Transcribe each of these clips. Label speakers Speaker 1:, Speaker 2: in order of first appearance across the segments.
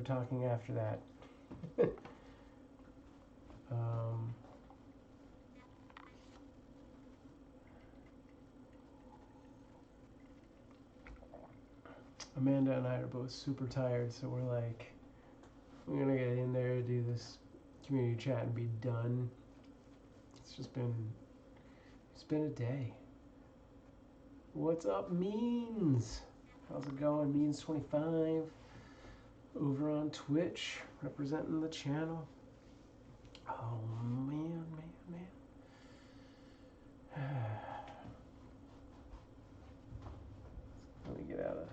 Speaker 1: talking after that. Amanda and I are both super tired, so we're like, we're gonna get in there, do this community chat, and be done. It's been a day. What's up, Means? How's it going, Means25? Over on Twitch, representing the channel. Oh man. Let me get out of.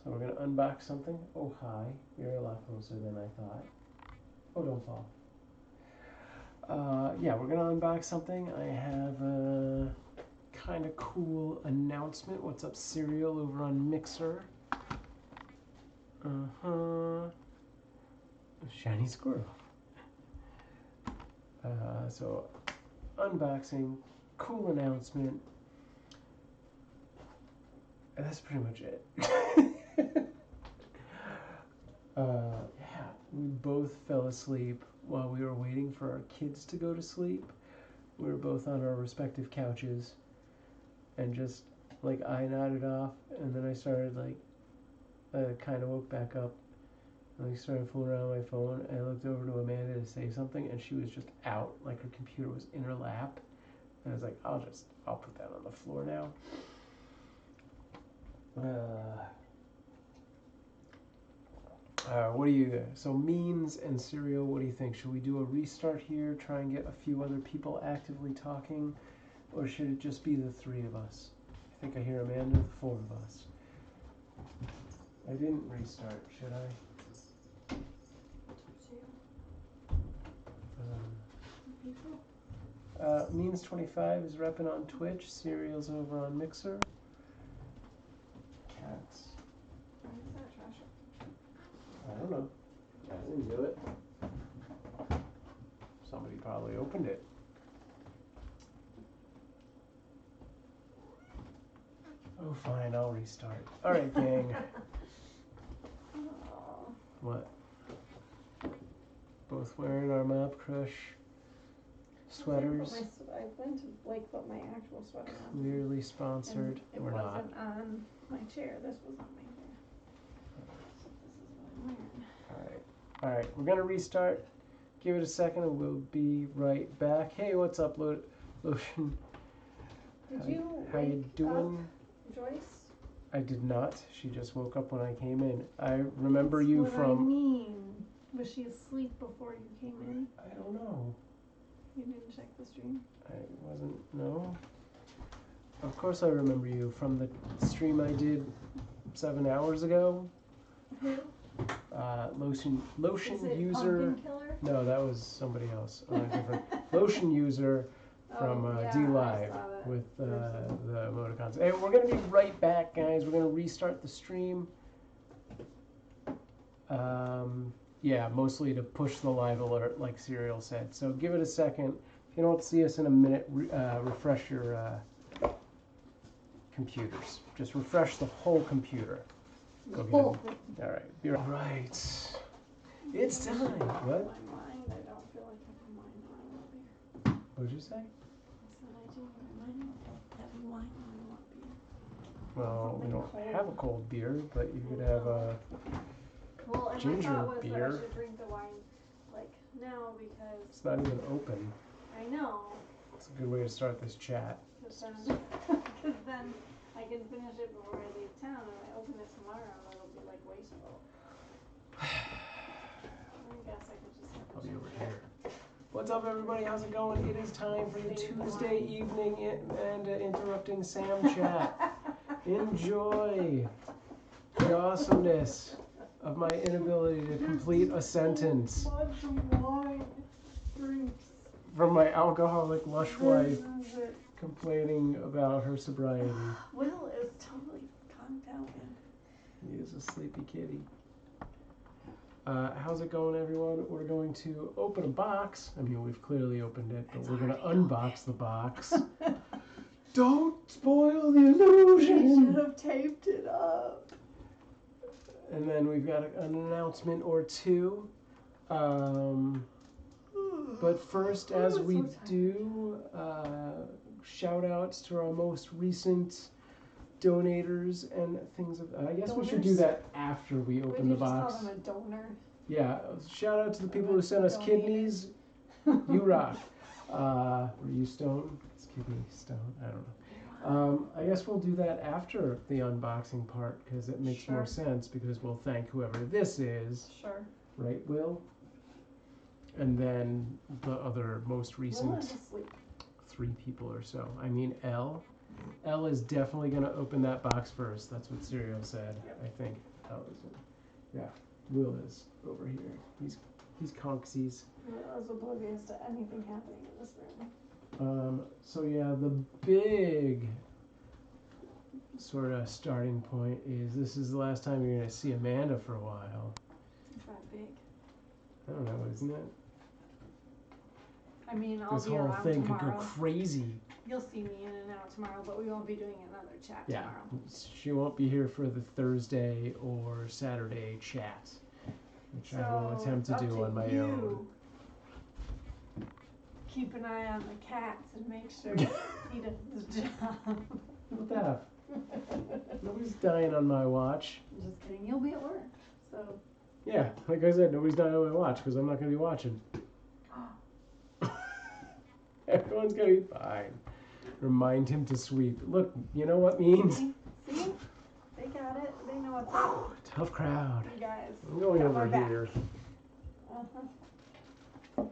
Speaker 1: So we're gonna unbox something. Oh hi, you're a lot closer than I thought. Oh, don't fall. Yeah, we're gonna unbox something. I have a kind of cool announcement. What's up, Cereal, over on Mixer? Shiny squirrel. So unboxing, cool announcement. And that's pretty much it. Yeah, we both fell asleep while we were waiting for our kids to go to sleep. We were both on our respective couches, and just like I nodded off, and then I started kind of woke back up, and I started fooling around with my phone. And I looked over to Amanda to say something, and she was just out, like her computer was in her lap. And I was like, I'll put that on the floor now. What do you, so Means and Cereal, what do you think? Should we do a restart here, try and get a few other people actively talking, or should it just be the three of us? I think I hear Amanda, the four of us. I didn't restart, should I? Means25 is repping on Twitch, Cereal's over on Mixer. Cats. I don't know. I didn't do it. Somebody probably opened it. Oh, fine, I'll restart. All right, gang. What? Both wearing our Mob Crush sweaters.
Speaker 2: I went to put my actual sweater on.
Speaker 1: Clearly sponsored.
Speaker 2: It
Speaker 1: We're
Speaker 2: wasn't
Speaker 1: not.
Speaker 2: on my chair. This was on my chair. So this is what I'm wearing.
Speaker 1: All right. We're gonna restart. Give it a second, and we'll be right back. Hey, what's up, Lotion? How you doing,
Speaker 2: Joyce?
Speaker 1: I did not. She just woke up when I came in. I remember you from.
Speaker 2: What I mean. Was she asleep before you came in?
Speaker 1: I don't know.
Speaker 2: You didn't check the stream?
Speaker 1: I wasn't. No. Of course, I remember you from the stream I did 7 hours ago.
Speaker 2: Who?
Speaker 1: Lotion
Speaker 2: Is it
Speaker 1: user.
Speaker 2: Pumpkin Killer?
Speaker 1: No, that was somebody else. Different. Lotion user from D Live with the emoticons. Hey, we're gonna be right back, guys. We're gonna restart the stream. Yeah, mostly to push the live alert, like Cereal said. So give it a second. If you don't see us in a minute, refresh your computers. Just refresh the whole computer. Go get it. All right. Be right. It's time. What?
Speaker 2: My mind, I don't feel like having wine when I want beer.
Speaker 1: What did you say?
Speaker 2: I said I do in my mind, I don't have wine when I want beer.
Speaker 1: Well, we don't have a cold beer, but you could have a ginger
Speaker 2: my thought was
Speaker 1: beer.
Speaker 2: that I should drink the wine now because
Speaker 1: It's not even open.
Speaker 2: I know.
Speaker 1: It's a good way to start this chat.
Speaker 2: Because then I can finish it before I leave town, and I open it tomorrow, it'll be like wasteful. I guess I could just have
Speaker 1: I'll be over here. What's up, everybody? How's it going? It is time for your Tuesday evening and interrupting Sam chat. Enjoy the awesomeness of my inability to complete a sentence.
Speaker 2: Much wine drinks.
Speaker 1: From my alcoholic lush wife complaining about her sobriety.
Speaker 2: Will is totally conked out.
Speaker 1: He is a sleepy kitty. How's it going, everyone? We're going to open a box. I mean, we've clearly opened it, but we're going to unbox the box. Don't spoil the illusion.
Speaker 2: I should have taped it up.
Speaker 1: And then we've got an announcement or two. But first, as we do, shout outs to our most recent donators and things of. I guess we should do that after we open the box.
Speaker 2: Just call them a donor.
Speaker 1: Yeah, shout out to the people who sent us kidneys. You rock. Were you stone? It's kidney stone. I don't know. I guess we'll do that after the unboxing part because it makes more sense because we'll thank whoever this is.
Speaker 2: Sure.
Speaker 1: Right, Will? And then the other most recent 3 people or so. I mean, Elle. Elle is definitely going to open that box first. That's what Serial said. Yep. I think Elle is. Yeah, Will is over here. He's conksies.
Speaker 2: Will is oblivious to anything happening in this room.
Speaker 1: So yeah, the big sort of starting point is this is the last time you're going to see Amanda for a while.
Speaker 2: Is that big?
Speaker 1: I don't know, isn't it?
Speaker 2: I mean, I'll
Speaker 1: this
Speaker 2: be
Speaker 1: whole
Speaker 2: around
Speaker 1: thing
Speaker 2: tomorrow.
Speaker 1: could go crazy.
Speaker 2: You'll see me in and out tomorrow, but we won't be doing another chat tomorrow.
Speaker 1: She won't be here for the Thursday or Saturday chat, which I will attempt to do on my own.
Speaker 2: Keep an eye on the cats and make sure he does his job.
Speaker 1: What the? Nobody's dying on my watch.
Speaker 2: I'm just kidding. You'll be at work, so.
Speaker 1: Yeah, like I said, nobody's dying on my watch because I'm not going to be watching. Everyone's going to be fine. Remind him to sweep. Look, you know what means?
Speaker 2: See? They got it. They know what's up.
Speaker 1: Tough crowd.
Speaker 2: You guys.
Speaker 1: I'm going over here.
Speaker 2: Uh-huh.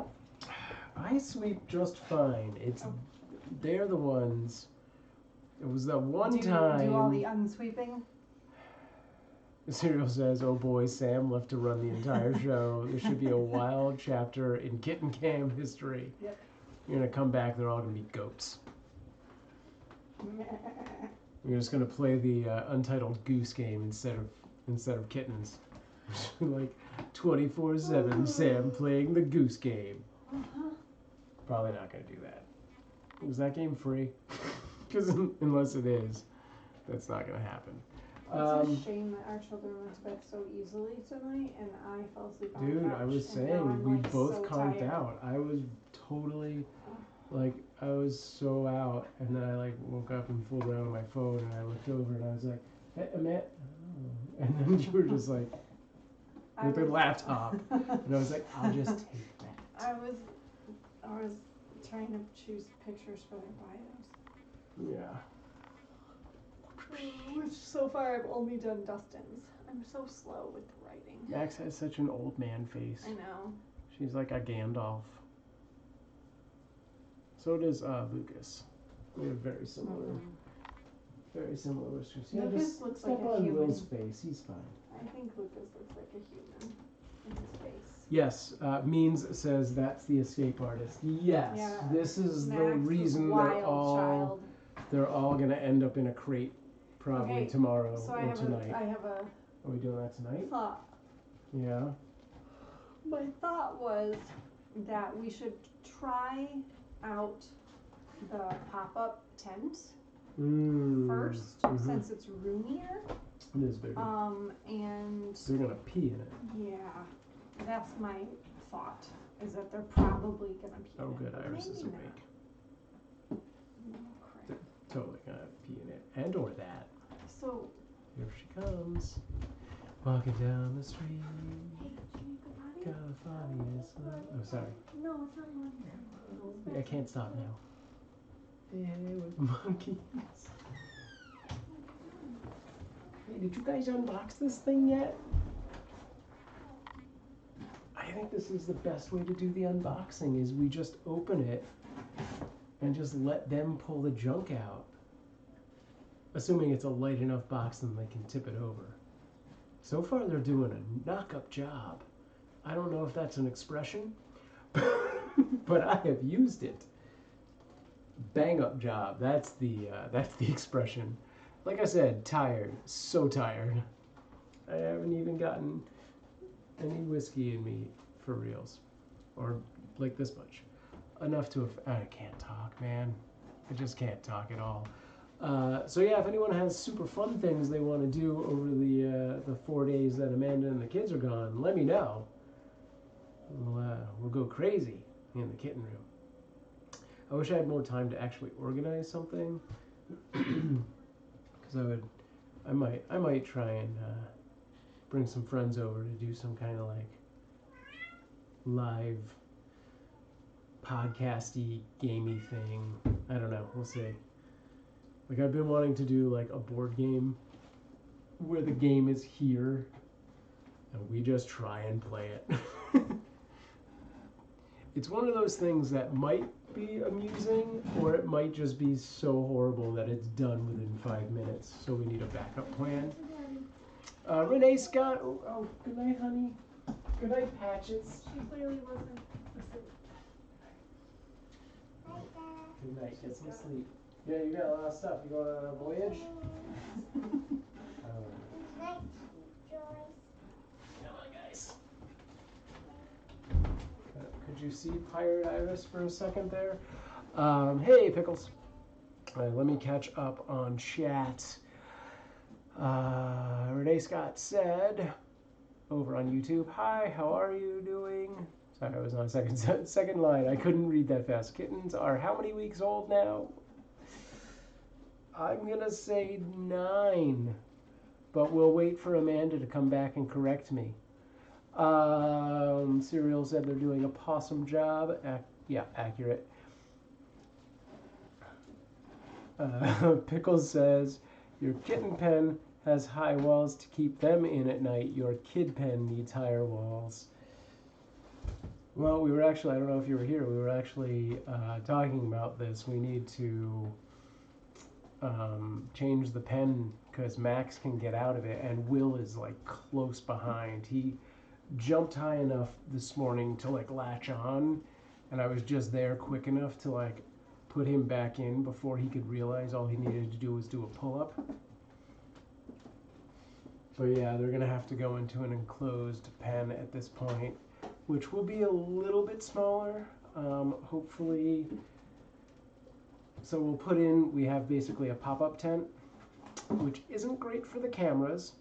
Speaker 1: I sweep just fine. They're the ones. It was that one time.
Speaker 2: Do all the unsweeping?
Speaker 1: Serial says, "Oh boy, Sam left to run the entire show. There should be a wild chapter in Kitten Cam history."
Speaker 2: Yep.
Speaker 1: You're gonna come back. They're all gonna be goats. You're just gonna play the untitled Goose Game instead of kittens. Like 24/7, Sam playing the Goose Game. Probably not gonna do that. Was that game free? Because unless it is, that's not gonna happen.
Speaker 2: It's a shame that our children went to bed so easily tonight, and I fell asleep on the couch.
Speaker 1: Dude, I was saying, we both conked out. I was totally, I was so out, and then I woke up and fooled around on my phone, and I looked over, and I was like, "Hey, Annette," and then you were just like, with your laptop, and I was like, "I'll just take that."
Speaker 2: I was trying to choose pictures for their bios.
Speaker 1: Yeah.
Speaker 2: Which so far I've only done Dustin's. I'm so slow with the writing.
Speaker 1: Max has such an old man face.
Speaker 2: I know.
Speaker 1: She's like a Gandalf. So does Lucas. We have very similar whiskers. Yeah,
Speaker 2: Lucas looks like a
Speaker 1: on
Speaker 2: human.
Speaker 1: Will's face. He's fine.
Speaker 2: I think Lucas looks like a human in his face.
Speaker 1: Yes, Means says that's the escape artist. Yes,
Speaker 2: Yeah,
Speaker 1: this is
Speaker 2: Max
Speaker 1: the reason they're all going to end up in a crate probably tomorrow
Speaker 2: so
Speaker 1: or tonight.
Speaker 2: I have a.
Speaker 1: Are we doing that tonight?
Speaker 2: Thought.
Speaker 1: Yeah.
Speaker 2: My thought was that we should try out the pop-up tent first, since it's roomier.
Speaker 1: It is bigger.
Speaker 2: And
Speaker 1: they're gonna pee in it.
Speaker 2: Yeah, that's my thought. Is that they're probably gonna pee.
Speaker 1: Oh,
Speaker 2: in
Speaker 1: good.
Speaker 2: it,
Speaker 1: Iris is awake.
Speaker 2: Oh, crap.
Speaker 1: Totally gonna pee in it, and or that.
Speaker 2: So.
Speaker 1: Here she comes, walking down the street.
Speaker 2: Hey, do you need the potty?
Speaker 1: California's oh, sorry.
Speaker 2: No, it's not money.
Speaker 1: I can't stop now. Hey, with monkeys. Hey, did you guys unbox this thing yet? I think this is the best way to do the unboxing is we just open it and just let them pull the junk out. Assuming it's a light enough box and they can tip it over. So far they're doing a knock-up job. I don't know if that's an expression, but I have used it. Bang-up job, that's the expression. Like I said, tired, so tired. I haven't even gotten any whiskey in me for reals. Or like this much. Enough to I can't talk, man. I just can't talk at all. So yeah, if anyone has super fun things they want to do over the 4 days that Amanda and the kids are gone, let me know. We'll go crazy in the kitten room. I wish I had more time to actually organize something, because I might try and bring some friends over to do some kind of like live podcasty gamey thing. I don't know. We'll see. Like I've been wanting to do like a board game where the game is here and we just try and play it. It's one of those things that might be amusing or it might just be so horrible that it's done within 5 minutes. So we need a backup plan. Renee Scott. Oh, good night, honey. Good night, Patches.
Speaker 2: She clearly wasn't asleep.
Speaker 1: Good night. Get some sleep. Yeah, you got a lot of stuff. You going on a voyage?
Speaker 3: Night, Joyce.
Speaker 1: Come on, guys. Could you see Pirate Iris for a second there? Hey, Pickles. Let me catch up on chat. Renee Scott said over on YouTube, "Hi, how are you doing?" Sorry, I was on second line. I couldn't read that fast. Kittens are how many weeks old now? I'm gonna say 9, but we'll wait for Amanda to come back and correct me. Serial said they're doing a possum job. Yeah, accurate. Pickles says your kitten pen has high walls to keep them in at night. Your kid pen needs higher walls. Well, we were actually, I don't know if you were here, we were actually talking about this. We need to change the pen because Max can get out of it and Will is like close behind. He jumped high enough this morning to like latch on and I was just there quick enough to like put him back in before he could realize all he needed to do was do a pull-up. But yeah, they're gonna have to go into an enclosed pen at this point, which will be a little bit smaller, hopefully. So we have basically a pop-up tent, which isn't great for the cameras.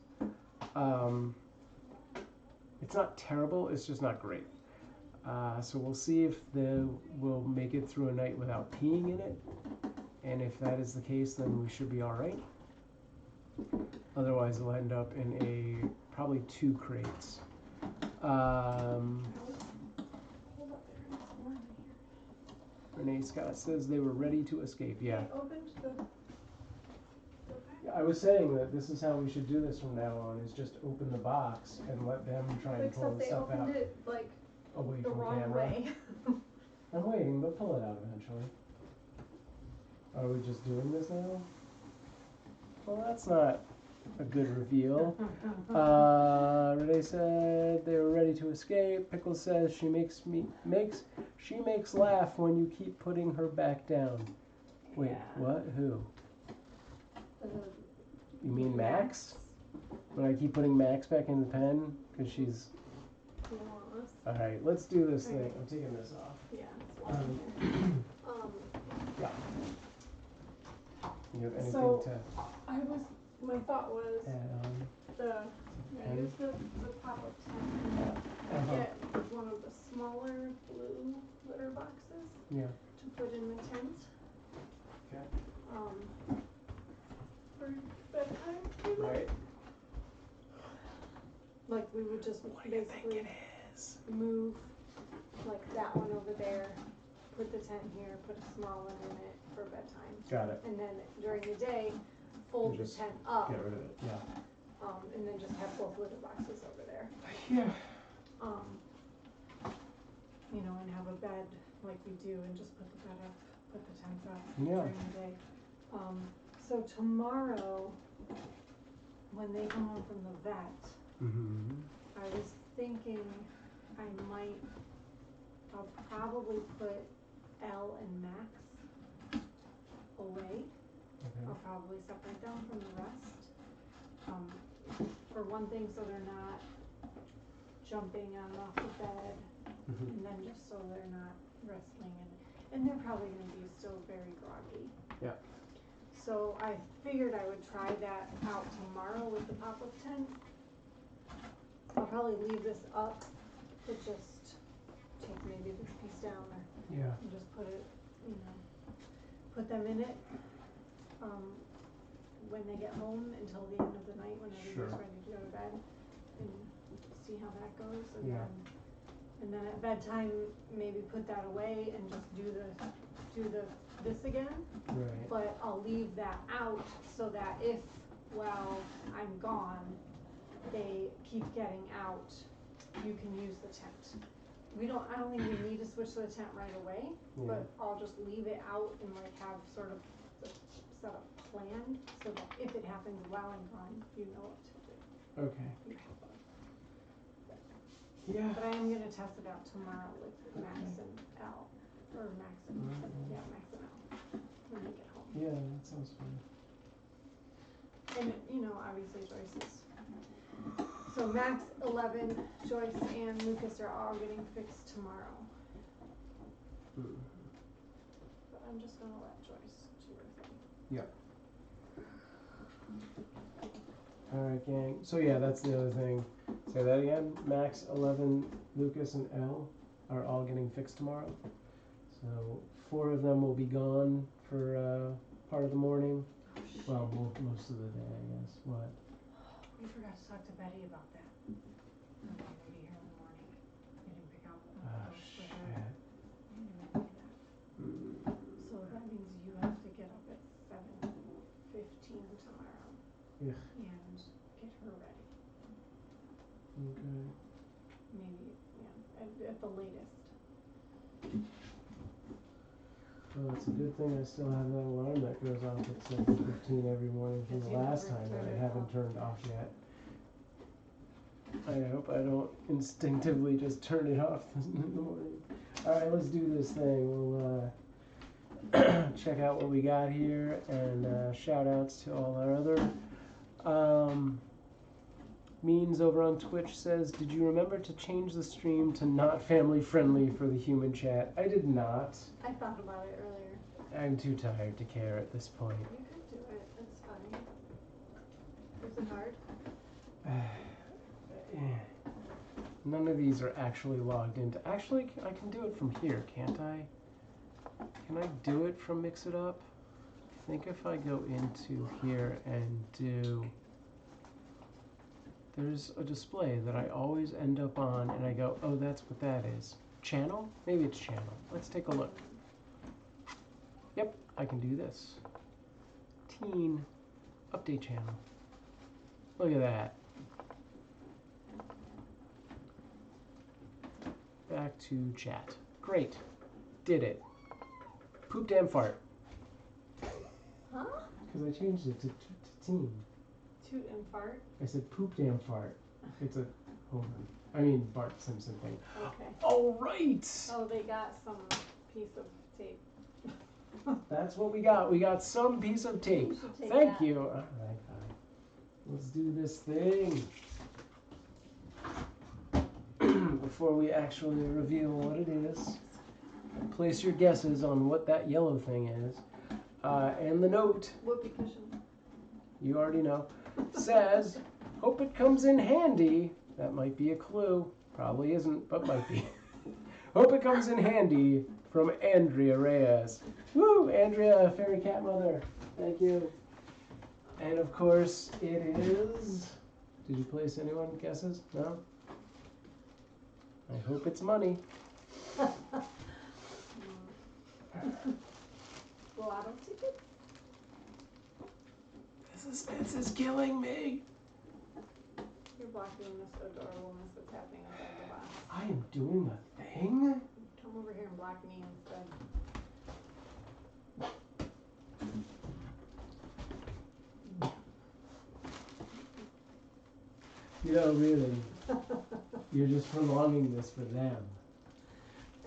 Speaker 1: It's not terrible, it's just not great. So we'll see if we'll make it through a night without peeing in it. And if that is the case, then we should be all right. Otherwise, we'll end up in probably 2 crates. Renee Scott says they were ready to escape. Yeah.
Speaker 2: I opened the
Speaker 1: I was saying that this is how we should do this from now on, is just open the box and let them try and pull
Speaker 2: except
Speaker 1: the
Speaker 2: they
Speaker 1: stuff out
Speaker 2: opened it like
Speaker 1: away
Speaker 2: the
Speaker 1: from
Speaker 2: wrong
Speaker 1: camera.
Speaker 2: way.
Speaker 1: I'm waiting, they'll pull it out eventually. Are we just doing this now? Well, that's not a good reveal. Renee said they were ready to escape. Pickles says she makes laugh when you keep putting her back down. Wait,
Speaker 2: Yeah.
Speaker 1: what? Who? You mean Max?
Speaker 2: Max?
Speaker 1: When I keep putting Max back in the pen because she's.
Speaker 2: Lost.
Speaker 1: All right, let's do this
Speaker 2: Okay.
Speaker 1: thing. I'm taking this off.
Speaker 2: Yeah. It's
Speaker 1: Yeah. You have anything
Speaker 2: So-
Speaker 1: to
Speaker 2: my thought was
Speaker 1: add on?
Speaker 2: I use the pop-up tent and get one of the smaller blue litter boxes
Speaker 1: Yeah.
Speaker 2: to put in the tent.
Speaker 1: Okay.
Speaker 2: For bedtime, maybe?
Speaker 1: Right.
Speaker 2: Like we would just
Speaker 1: What do you think
Speaker 2: basically
Speaker 1: it is?
Speaker 2: move like that one over there, put the tent here, put a small one in it for bedtime.
Speaker 1: Got it.
Speaker 2: And then during the day, fold
Speaker 1: You
Speaker 2: the
Speaker 1: just
Speaker 2: tent up,
Speaker 1: Get rid of it. Yeah.
Speaker 2: and then just have both litter boxes over there.
Speaker 1: Yeah.
Speaker 2: And have a bed like we do and just put the bed up, put the tent up
Speaker 1: Yeah.
Speaker 2: during the day. So tomorrow, when they come home from the vet,
Speaker 1: Mm-hmm.
Speaker 2: I was thinking I'll probably put Elle and Max away.
Speaker 1: Okay.
Speaker 2: I'll probably separate them from the rest. For one thing, so they're not jumping on and off the bed,
Speaker 1: Mm-hmm.
Speaker 2: and then just so they're not wrestling, and they're probably going to be still very groggy.
Speaker 1: Yeah.
Speaker 2: So I figured I would try that out tomorrow with the pop-up tent. I'll probably leave this up, but just take maybe this piece down there
Speaker 1: Yeah.
Speaker 2: and just put it, put them in it, when they get home until the end of the night when everybody's
Speaker 1: Sure.
Speaker 2: ready to go to bed, and see how that goes, and
Speaker 1: Yeah.
Speaker 2: then at bedtime, maybe put that away and just do this again.
Speaker 1: Right.
Speaker 2: But I'll leave that out so that if, while I'm gone, they keep getting out, you can use the tent. I don't think we need to switch to the tent right away,
Speaker 1: Yeah.
Speaker 2: but I'll just leave it out and like have sort of the setup planned so that if it happens while I'm gone, you know what to do.
Speaker 1: Okay.
Speaker 2: You have fun.
Speaker 1: Yeah.
Speaker 2: But I am gonna test it out tomorrow with Max and Al, or Max and, Max and Al, when they get home.
Speaker 1: Yeah, that sounds fun.
Speaker 2: And, obviously Joyce is. So Max, 11, Joyce and Lucas are all getting fixed tomorrow.
Speaker 1: Mm.
Speaker 2: But I'm just gonna let Joyce do her thing.
Speaker 1: Yeah. Alright, gang. So yeah, that's the other thing. Say that again. Max, 11, Lucas, and Elle are all getting fixed tomorrow. So 4 of them will be gone for part of the morning. Well, most of the day, I guess. What?
Speaker 2: We forgot to talk to Betty about that. I'm going to be here in the morning. We didn't pick out the
Speaker 1: Ah,
Speaker 2: post for
Speaker 1: shit.
Speaker 2: her. I didn't even do that. So that means you have to get up at 7:15 tomorrow.
Speaker 1: Yeah.
Speaker 2: And get her ready.
Speaker 1: Okay.
Speaker 2: Maybe, at the latest.
Speaker 1: Well, it's a good thing I still have that alarm that goes off at 7:15 every morning from
Speaker 2: Yes,
Speaker 1: the
Speaker 2: you
Speaker 1: last
Speaker 2: never
Speaker 1: time that
Speaker 2: turn
Speaker 1: I
Speaker 2: it
Speaker 1: haven't
Speaker 2: off.
Speaker 1: turned off yet. I hope I don't instinctively just turn it off in the morning. Alright, let's do this thing. We'll check out what we got here, and shout outs to all our other Means over on Twitch says, did you remember to change the stream to not family friendly for the human chat? I did not.
Speaker 2: I thought about it earlier.
Speaker 1: I'm too tired to care at this point.
Speaker 2: You could do it. It's fine. Is it hard?
Speaker 1: None of these are actually logged into. Actually, I can do it from here, can't I? Can I do it from Mix It Up? I think if I go into here and do... There's a display that I always end up on, and I go, oh, that's what that is. Channel? Maybe it's channel. Let's take a look. Yep, I can do this. Teen update channel. Look at that. Back to chat. Great. Did it. Poop damn fart.
Speaker 2: Huh?
Speaker 1: Because I changed it to teen.
Speaker 2: Toot and fart?
Speaker 1: I said poop damn fart. It's a Homer. I mean Bart Simpson thing.
Speaker 2: Okay.
Speaker 1: All right.
Speaker 2: Oh, they got some piece of tape.
Speaker 1: That's what we got. We got some piece of tape.
Speaker 2: You should take
Speaker 1: Thank
Speaker 2: that.
Speaker 1: you. All right, fine. Let's do this thing. Before we actually reveal what it is, place your guesses on what that yellow thing is. And the note,
Speaker 2: Whoopee cushion.
Speaker 1: you already know, says, hope it comes in handy. That might be a clue. Probably isn't, but might be. Hope it comes in handy from Andrea Reyes. Woo! Andrea, fairy cat mother. Thank you. And of course, it is... Did you place anyone guesses? No? I hope it's money.
Speaker 2: Lotto tickets?
Speaker 1: This is killing me.
Speaker 2: You're blocking this adorableness that's happening inside the box.
Speaker 1: I am doing a thing?
Speaker 2: Come over here and block me instead.
Speaker 1: You know, really, you're just prolonging this for them.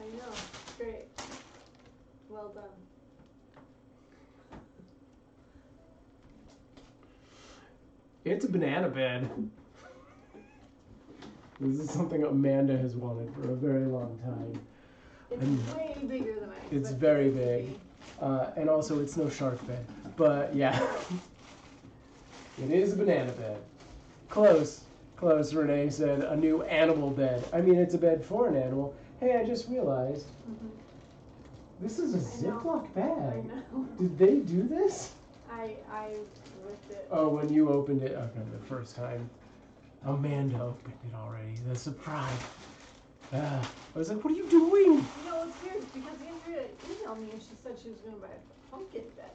Speaker 2: I know. Great. Well done.
Speaker 1: It's a banana bed. This is something Amanda has wanted for a very long time.
Speaker 2: It's way bigger than I expected
Speaker 1: It's very
Speaker 2: it to
Speaker 1: big.
Speaker 2: be.
Speaker 1: And also, it's no shark bed. But yeah, it is a banana bed. Close, close. Renee said a new animal bed. I mean, it's a bed for an animal. Hey, I just realized this is a
Speaker 2: I know.
Speaker 1: Ziploc
Speaker 2: I
Speaker 1: bag.
Speaker 2: know.
Speaker 1: Did they do this?
Speaker 2: I ripped it.
Speaker 1: Oh, when you opened it, okay, the first time. Amanda opened it already. The surprise. I was like, what are you doing?
Speaker 2: You know, it's weird because Andrea emailed me and she said she was going to buy a pumpkin bed.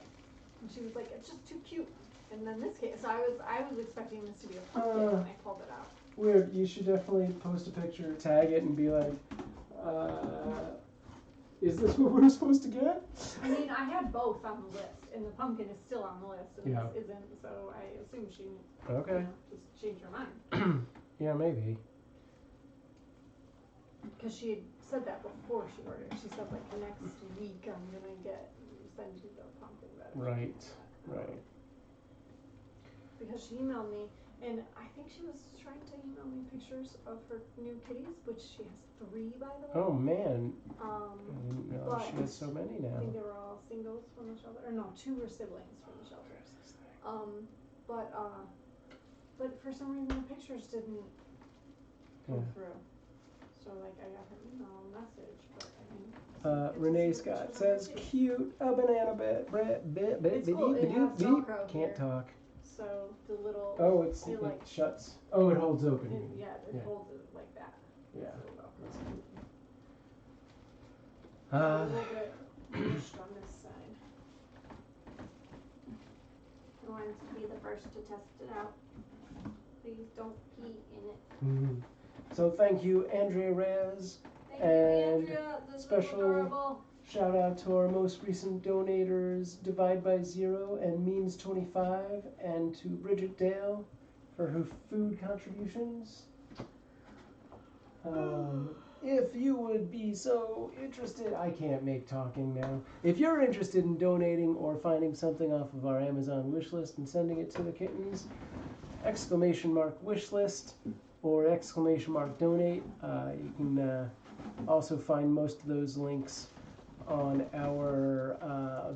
Speaker 2: And she was like, it's just too cute. And then this case, I was expecting this to be a pumpkin when I pulled it out.
Speaker 1: Weird. You should definitely post a picture, tag it, and be like, is this what we're supposed to get?
Speaker 2: I mean, I had both on the list, and the pumpkin is still on the list, and
Speaker 1: Yeah.
Speaker 2: this isn't, so I assume she
Speaker 1: Okay.
Speaker 2: just changed her mind.
Speaker 1: Yeah, maybe.
Speaker 2: Because she had said that before she ordered. She said, like, next week I'm going to send you the pumpkin bed.
Speaker 1: Right, right.
Speaker 2: Because she emailed me, and I think she was trying to email me pictures of her new kitties, which she has 3, by the way.
Speaker 1: Oh, man. I
Speaker 2: Um,
Speaker 1: didn't know she has so many
Speaker 2: I
Speaker 1: now.
Speaker 2: think they were all singles from the shelter, or no, 2 were siblings from the shelter. But for some reason the pictures didn't come through. So like I got her email message, but I didn't.
Speaker 1: Renee Scott says, cute, a banana bed.
Speaker 2: It's cool. It has Velcro
Speaker 1: Can't
Speaker 2: here.
Speaker 1: talk.
Speaker 2: So the little.
Speaker 1: Oh, it
Speaker 2: like,
Speaker 1: shuts. Oh, it holds open.
Speaker 2: It holds it like that.
Speaker 1: Yeah.
Speaker 2: That's cute. A little bit mushed on this side. I wanted to be the first to test it out. Please don't pee in it.
Speaker 1: So thank you, Andrea Reyes.
Speaker 2: Thank you,
Speaker 1: And
Speaker 2: Andrea. This is
Speaker 1: special
Speaker 2: adorable.
Speaker 1: Shout out to our most recent donators, Divide by Zero and Means25, and to Bridget Dale for her food contributions. If you would be so interested, I can't make talking now. If you're interested in donating or finding something off of our Amazon wish list and sending it to the kittens, !wish list or !donate. You can also find most of those links on our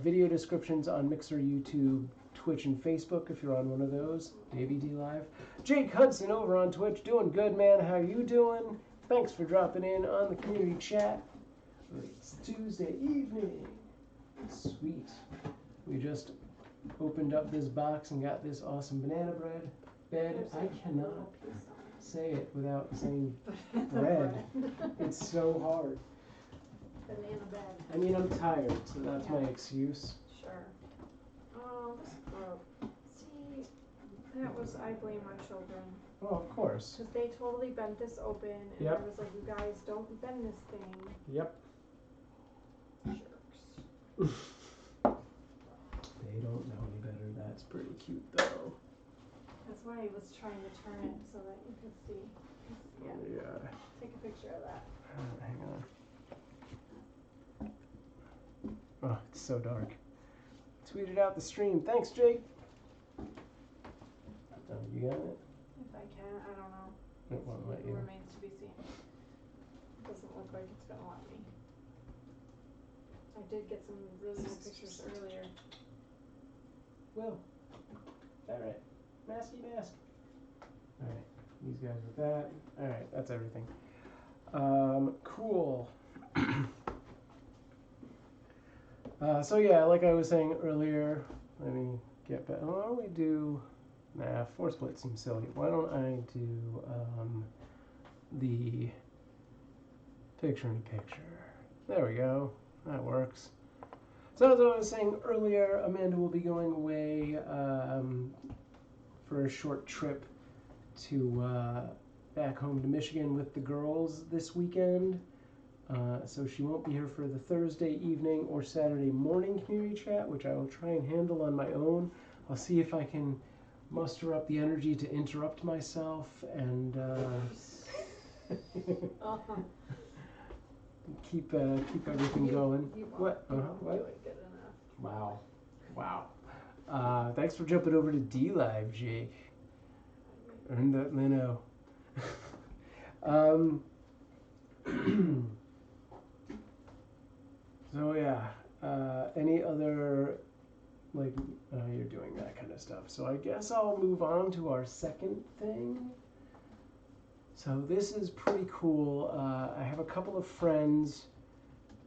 Speaker 1: video descriptions on Mixer, YouTube, Twitch, and Facebook if you're on one of those. Davey D Live. Jake Hudson over on Twitch, doing good, man. How you doing? Thanks for dropping in on the community chat. It's Tuesday evening. Sweet. We just opened up this box and got this awesome banana bed. I cannot say it without saying bread. It's so hard.
Speaker 2: Banana bed.
Speaker 1: I mean, I'm tired, so that's my excuse.
Speaker 2: Sure. Oh, this broke. See, I blame our children.
Speaker 1: Oh, of course.
Speaker 2: Because they totally bent this open, and I was like, you guys, don't bend this thing.
Speaker 1: Yep.
Speaker 2: Jerks.
Speaker 1: They don't know any better. That's pretty cute, though.
Speaker 2: That's why I was trying to turn it so that you could see. Yeah. Take a picture of that.
Speaker 1: Hang on. Oh, it's so dark. Tweeted out the stream. Thanks, Jake. Oh, you got it?
Speaker 2: If I can, I don't know.
Speaker 1: It won't let
Speaker 2: It
Speaker 1: you.
Speaker 2: remains to be seen. Doesn't look like it's gonna let me. I did get some really good pictures earlier.
Speaker 1: Will. Alright. Masky mask. Alright. These guys with that. Alright, that's everything. Cool. So yeah, like I was saying earlier, let me get back. Why don't we do... Nah, 4-split seems silly. Why don't I do the picture-in-picture? There we go. That works. So as I was saying earlier, Amanda will be going away for a short trip to back home to Michigan with the girls this weekend. So she won't be here for the Thursday evening or Saturday morning community chat, which I will try and handle on my own. I'll see if I can muster up the energy to interrupt myself and keep everything going. What? What?
Speaker 2: Good enough.
Speaker 1: Wow. Thanks for jumping over to D Live, Jake. Earned that minnow. So yeah. Any other like you're doing that kind of stuff. So I guess I'll move on to our second thing. So this is pretty cool. I have a couple of friends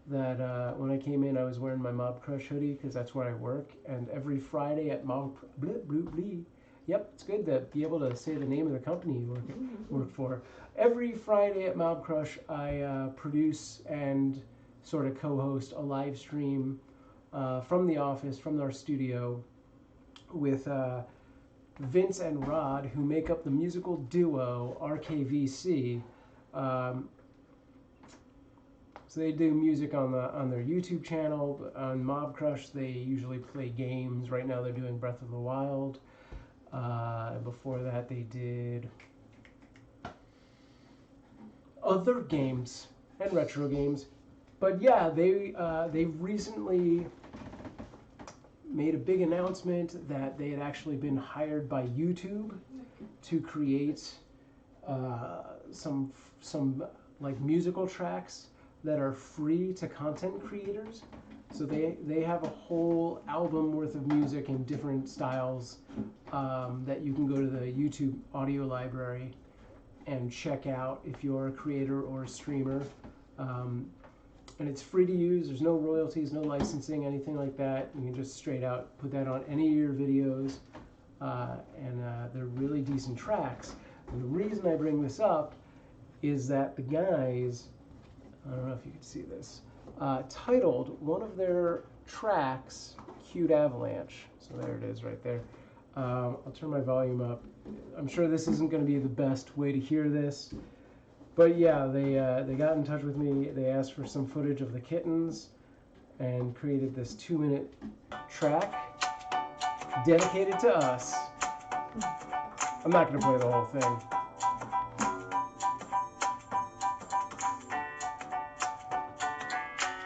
Speaker 1: that when I came in, I was wearing my Mob Crush hoodie because that's where I work. And every Friday at yep, it's good to be able to say the name of the company you work for. Every Friday at Mob Crush, I produce and sort of co-host a live stream from the office, from our studio, with Vince and Rod, who make up the musical duo RKVC. So they do music on their YouTube channel. On Mob Crush, they usually play games. Right now, they're doing Breath of the Wild. Before that, they did other games and retro games. But yeah, they recently made a big announcement that they had actually been hired by YouTube to create some like musical tracks that are free to content creators. So they have a whole album worth of music in different styles that you can go to the YouTube audio library and check out if you're a creator or a streamer. And it's free to use. There's no royalties, no licensing, anything like that. You can just straight out put that on any of your videos. And they're really decent tracks. And the reason I bring this up is that the guys, I don't know if you can see this, titled one of their tracks Cuteavalanche. So there it is right there. I'll turn my volume up. I'm sure this isn't going to be the best way to hear this. But yeah, they got in touch with me. They asked for some footage of the kittens and created this 2-minute track dedicated to us. I'm not going to play the whole thing.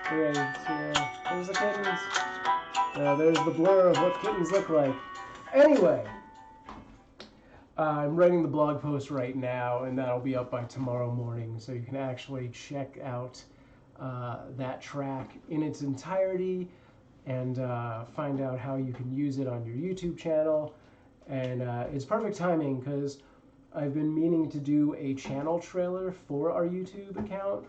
Speaker 1: Okay, so there's the kittens. There's the blur of what kittens look like. Anyway, I'm writing the blog post right now, and that'll be up by tomorrow morning, so you can actually check out that track in its entirety and find out how you can use it on your YouTube channel. And it's perfect timing because I've been meaning to do a channel trailer for our YouTube account,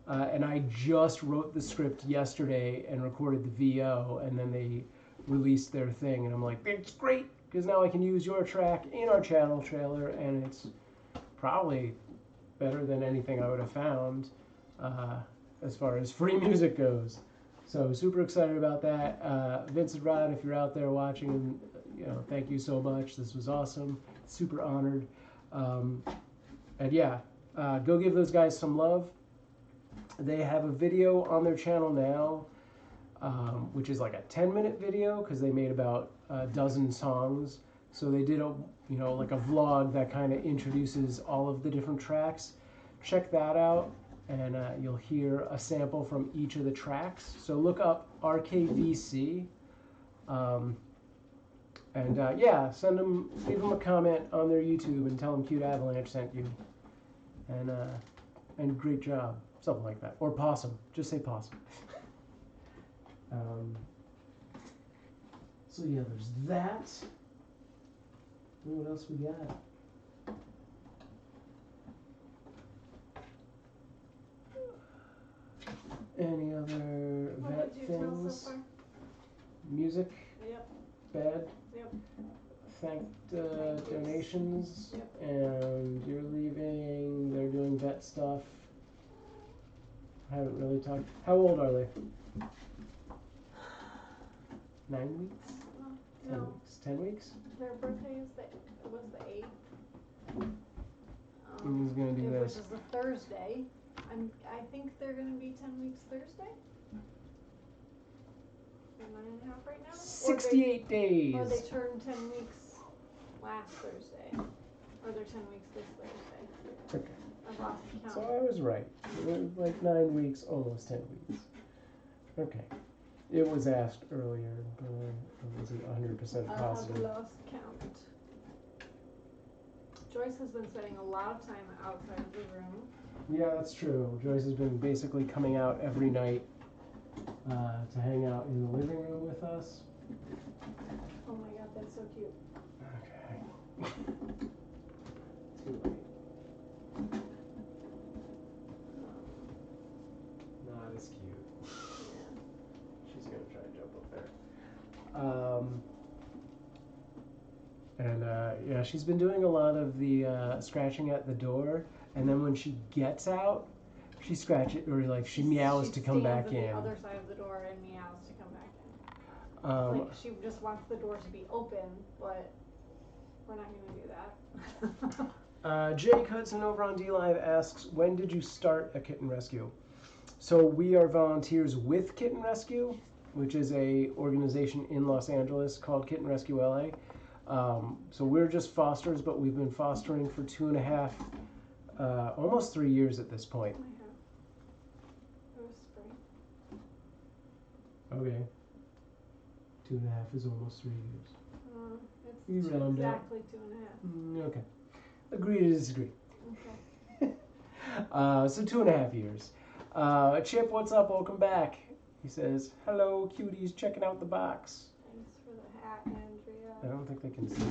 Speaker 1: and I just wrote the script yesterday and recorded the VO, and then they released their thing, and I'm like, it's great, because now I can use your track in our channel trailer, and it's probably better than anything I would have found as far as free music goes. So super excited about that. Vincent Rod, if you're out there watching, thank you so much. This was awesome. Super honored. And yeah, go give those guys some love. They have a video on their channel now, which is like a 10-minute video because they made about a dozen songs. So they did like a vlog that kind of introduces all of the different tracks. Check that out, and you'll hear a sample from each of the tracks. So look up RKVC, and yeah, leave them a comment on their YouTube and tell them Cuteavalanche sent you, and great job, something like that, or possum. Just say possum. So yeah, there's that. What else we got? Any other vet things?
Speaker 2: So
Speaker 1: Music?
Speaker 2: Yep.
Speaker 1: Bad?
Speaker 2: Yep.
Speaker 1: Thanked donations.
Speaker 2: Yep.
Speaker 1: And you're leaving. They're doing vet stuff. I haven't really talked. How old are they? 9 weeks? 10
Speaker 2: No.
Speaker 1: weeks? 10 weeks?
Speaker 2: Their birthday was the 8th.
Speaker 1: Who's gonna do
Speaker 2: Which
Speaker 1: this?
Speaker 2: is the Thursday. I think they're gonna be 10 weeks Thursday. They're 9.5 right now.
Speaker 1: 68 days.
Speaker 2: Or they turned 10 weeks last Thursday. Or they're 10 weeks this Thursday.
Speaker 1: Okay.
Speaker 2: I've lost count.
Speaker 1: So I was right. It was like 9 weeks, almost 10 weeks. Okay. It was asked earlier, but I wasn't 100% positive.
Speaker 2: I've lost count. Joyce has been spending a lot of time outside of the room.
Speaker 1: Yeah, that's true. Joyce has been basically coming out every night to hang out in the living room with us.
Speaker 2: Oh my god, that's so cute.
Speaker 1: Okay. Too late. Not as cute.
Speaker 2: Yeah.
Speaker 1: She's gonna try to jump up there. And yeah, she's been doing a lot of the scratching at the door, and then when she gets out, she scratches or like she meows to come back
Speaker 2: She stands
Speaker 1: in.
Speaker 2: at the other side of the door and meows to come back in.
Speaker 1: Um,
Speaker 2: Like she just wants the door to be open, but we're not gonna do that.
Speaker 1: Jake Hudson over on DLive asks, when did you start a kitten rescue? So we are volunteers with Kittenrescue, which is a organization in Los Angeles called Kittenrescue LA. So we're just fosters, but we've been fostering for 2.5, almost 3 years at this point.
Speaker 2: It was spring.
Speaker 1: Okay. 2.5 is almost 3 years.
Speaker 2: It's
Speaker 1: You round up.
Speaker 2: exactly 2.5.
Speaker 1: Okay. Agree to disagree.
Speaker 2: Okay.
Speaker 1: So 2.5 years. Chip, what's up? Welcome back. He says, hello, cuties, checking out the box.
Speaker 2: Thanks for the hat, Andrea.
Speaker 1: I don't think they can see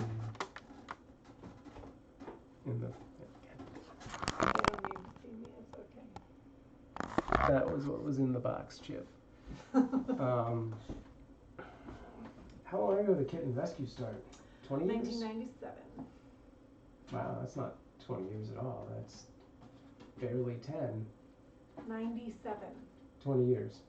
Speaker 1: in the.
Speaker 2: They don't need to see me, it's okay.
Speaker 1: That was what was in the box, Chip. How long ago did Kittenrescue start? 20 years?
Speaker 2: 1997.
Speaker 1: Wow, that's not 20 years at all. That's barely 10.
Speaker 2: 97.
Speaker 1: 20 years.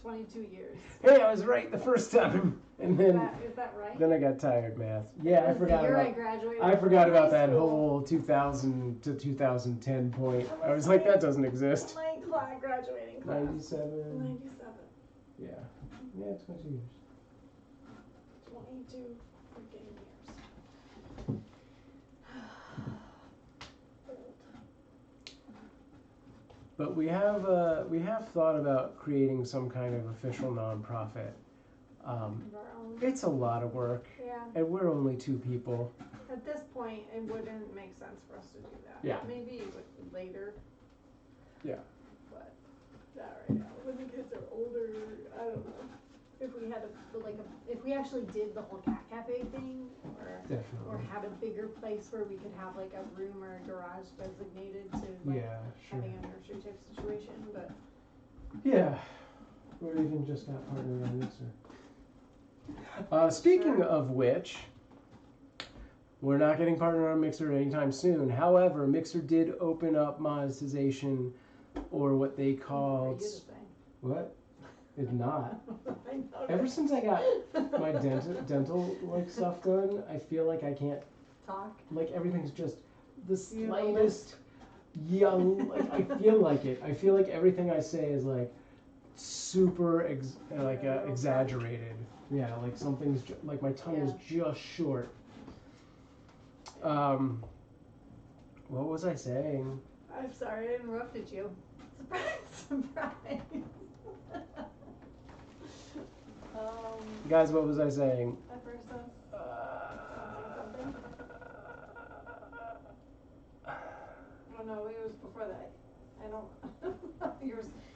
Speaker 2: 22 years.
Speaker 1: Hey, I was right the first time, and then
Speaker 2: Is that right?
Speaker 1: then I got tired math. Yeah, I
Speaker 2: It was
Speaker 1: forgot
Speaker 2: the year I
Speaker 1: about.
Speaker 2: graduated
Speaker 1: I
Speaker 2: from
Speaker 1: forgot about
Speaker 2: high
Speaker 1: that
Speaker 2: school.
Speaker 1: whole 2000 to 2010 point. I was like, that doesn't exist.
Speaker 2: My graduating class.
Speaker 1: 97.
Speaker 2: 97.
Speaker 1: Yeah. Yeah, 22 years.
Speaker 2: 22 freaking years.
Speaker 1: But we have thought about creating some kind of official nonprofit. It's a lot of work,
Speaker 2: Yeah.
Speaker 1: and we're only 2 people.
Speaker 2: At this point, it wouldn't make sense for us to do that.
Speaker 1: Yeah.
Speaker 2: Maybe later.
Speaker 1: Yeah.
Speaker 2: But not right now. When the kids are older, I don't know. If we had if we actually did the whole cat cafe thing, or
Speaker 1: Definitely.
Speaker 2: had a bigger place where we could have like a room or a garage designated to like
Speaker 1: Yeah, sure.
Speaker 2: having a nursery type situation, but
Speaker 1: Yeah. Or even just got partnered on Mixer. Speaking of which, we're not getting partnered on Mixer anytime soon. However, Mixer did open up monetization, or what they called. What? It's not.
Speaker 2: I know.
Speaker 1: Ever since I got my dental like stuff done, I feel like I can't
Speaker 2: Talk.
Speaker 1: like everything's just the
Speaker 2: You
Speaker 1: slightest young. Like I feel like it. I feel like everything I say is like super exaggerated. Yeah, like something's like my tongue is just short. What was I saying?
Speaker 2: I'm sorry, I interrupted you. Surprise.
Speaker 1: Guys, what was I saying?
Speaker 2: At first I was something. Oh no, it was before that. I don't.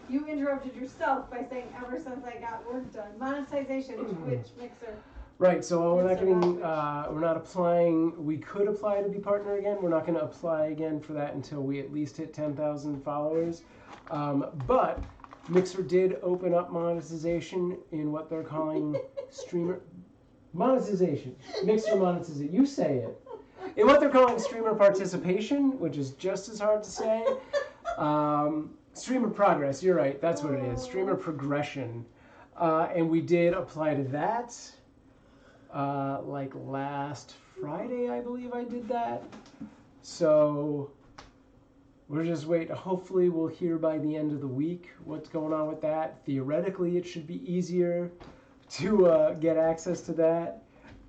Speaker 2: You interrupted yourself by saying ever since I got work done. Monetization, which Mixer?
Speaker 1: Right, so we're not getting, we're not applying. We could apply to be partner again. We're not going to apply again for that until we at least hit 10,000 followers. But Mixer did open up monetization in what they're calling streamer monetization. Mixer monetization. You say it. In what they're calling streamer participation, which is just as hard to say. Streamer progress. You're right. That's what it is. Streamer progression. And we did apply to that. Like last Friday, I believe I did that. So we're just waiting. Hopefully we'll hear by the end of the week what's going on with that. Theoretically, it should be easier to get access to that.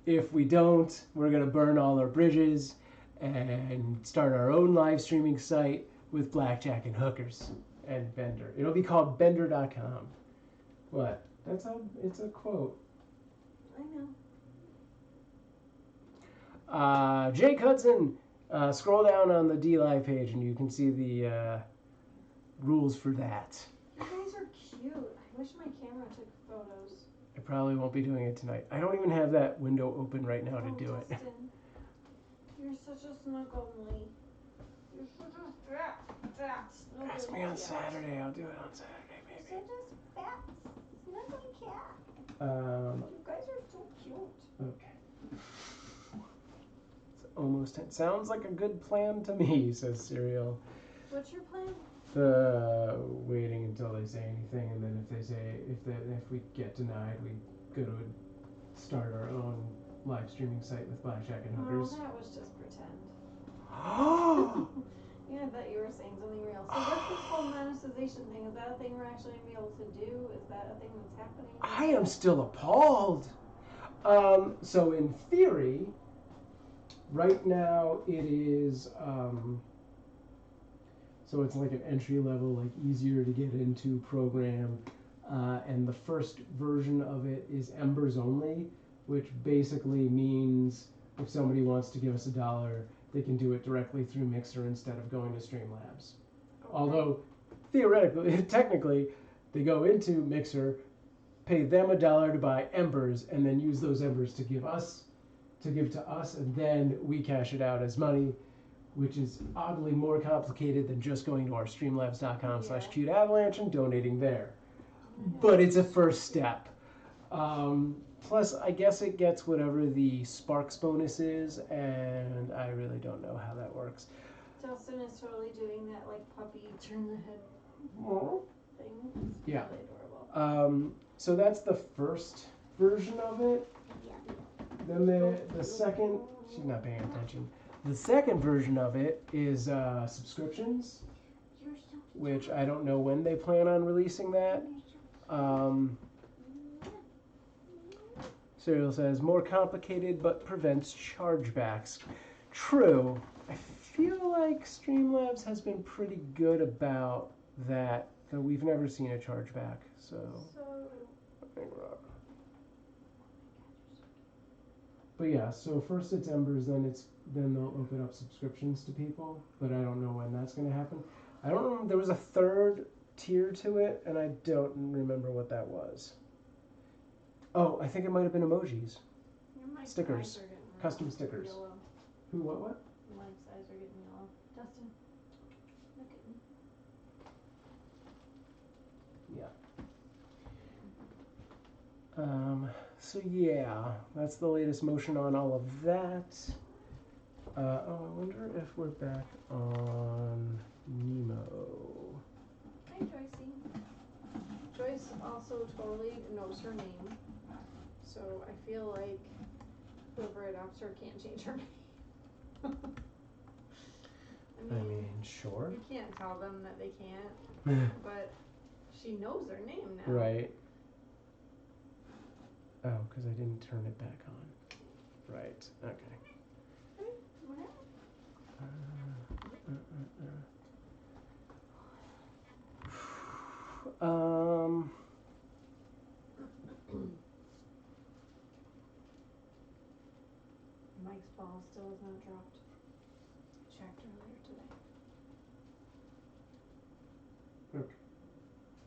Speaker 1: If we don't, we're going to burn all our bridges and start our own live streaming site with blackjack and hookers and Bender. It'll be called Bender.com. What? It's a quote.
Speaker 2: I know.
Speaker 1: Jake Hudson, scroll down on the DLive page and you can see the rules for that.
Speaker 2: You guys are cute. I wish my camera took photos.
Speaker 1: I probably won't be doing it tonight. I don't even have that window open right now to do it.
Speaker 2: Dustin, you're such a snuggly. You're such a fat
Speaker 1: Ask me on Saturday. I'll do it on Saturday,
Speaker 2: You're
Speaker 1: maybe.
Speaker 2: such a fat snuggly cat.
Speaker 1: You
Speaker 2: guys are so cute.
Speaker 1: Okay. It's almost 10. Sounds like a good plan to me, says Serial.
Speaker 2: What's your plan?
Speaker 1: Waiting until they say anything, and then if we get denied, we go to start our own live streaming site with Blackjack and Hookers.
Speaker 2: Oh, that was just pretend.
Speaker 1: Oh!
Speaker 2: Yeah, I thought you were saying something real. So what's this whole monetization thing? Is that a thing we're actually going to be able to do? Is that a thing that's happening?
Speaker 1: I am still appalled. So in theory, right now it is. So it's like an entry level, like easier to get into program, and the first version of it is Embers only, which basically means if somebody wants to give us $1, they can do it directly through Mixer instead of going to Streamlabs.
Speaker 2: Okay.
Speaker 1: Although theoretically, technically, they go into Mixer, pay them $1 to buy Embers, and then use those Embers to give to us, and then we cash it out as money, which is oddly more complicated than just going to our streamlabs.com/Cuteavalanche and donating there. But it's a first step. Plus, I guess it gets whatever the Sparks bonus is, and I really don't know how that works.
Speaker 2: Dustin is totally doing that like puppy turn the head thing. It's
Speaker 1: Yeah.
Speaker 2: really adorable.
Speaker 1: So that's the first version of it.
Speaker 3: Yeah.
Speaker 1: Then the second, she's not paying attention. The second version of it is subscriptions,
Speaker 3: You're so
Speaker 1: which I don't know when they plan on releasing that. Serial says, more complicated but prevents chargebacks. True. I feel like Streamlabs has been pretty good about that, though we've never seen a chargeback. So, but yeah, so first it's Embers, then they'll open up subscriptions to people, but I don't know when that's going to happen. I don't know. There was a third tier to it, and I don't remember what that was. Oh, I think it might have been emojis. Stickers. Custom stickers.
Speaker 2: Yellow.
Speaker 1: Who, what?
Speaker 2: Mike's eyes are getting yellow. Dustin, look at me.
Speaker 1: So yeah, that's the latest motion on all of that. I wonder if we're back on Nemo.
Speaker 2: Hi, Joycey. Joyce also totally knows her name, so I feel like whoever adopts her can't change her name.
Speaker 1: I mean, sure.
Speaker 2: You can't tell them that they can't, but she knows her name now.
Speaker 1: Right. Oh, because I didn't turn it back on. Right. Okay.
Speaker 2: Mike's ball still has not dropped. Checked earlier today.
Speaker 1: Okay.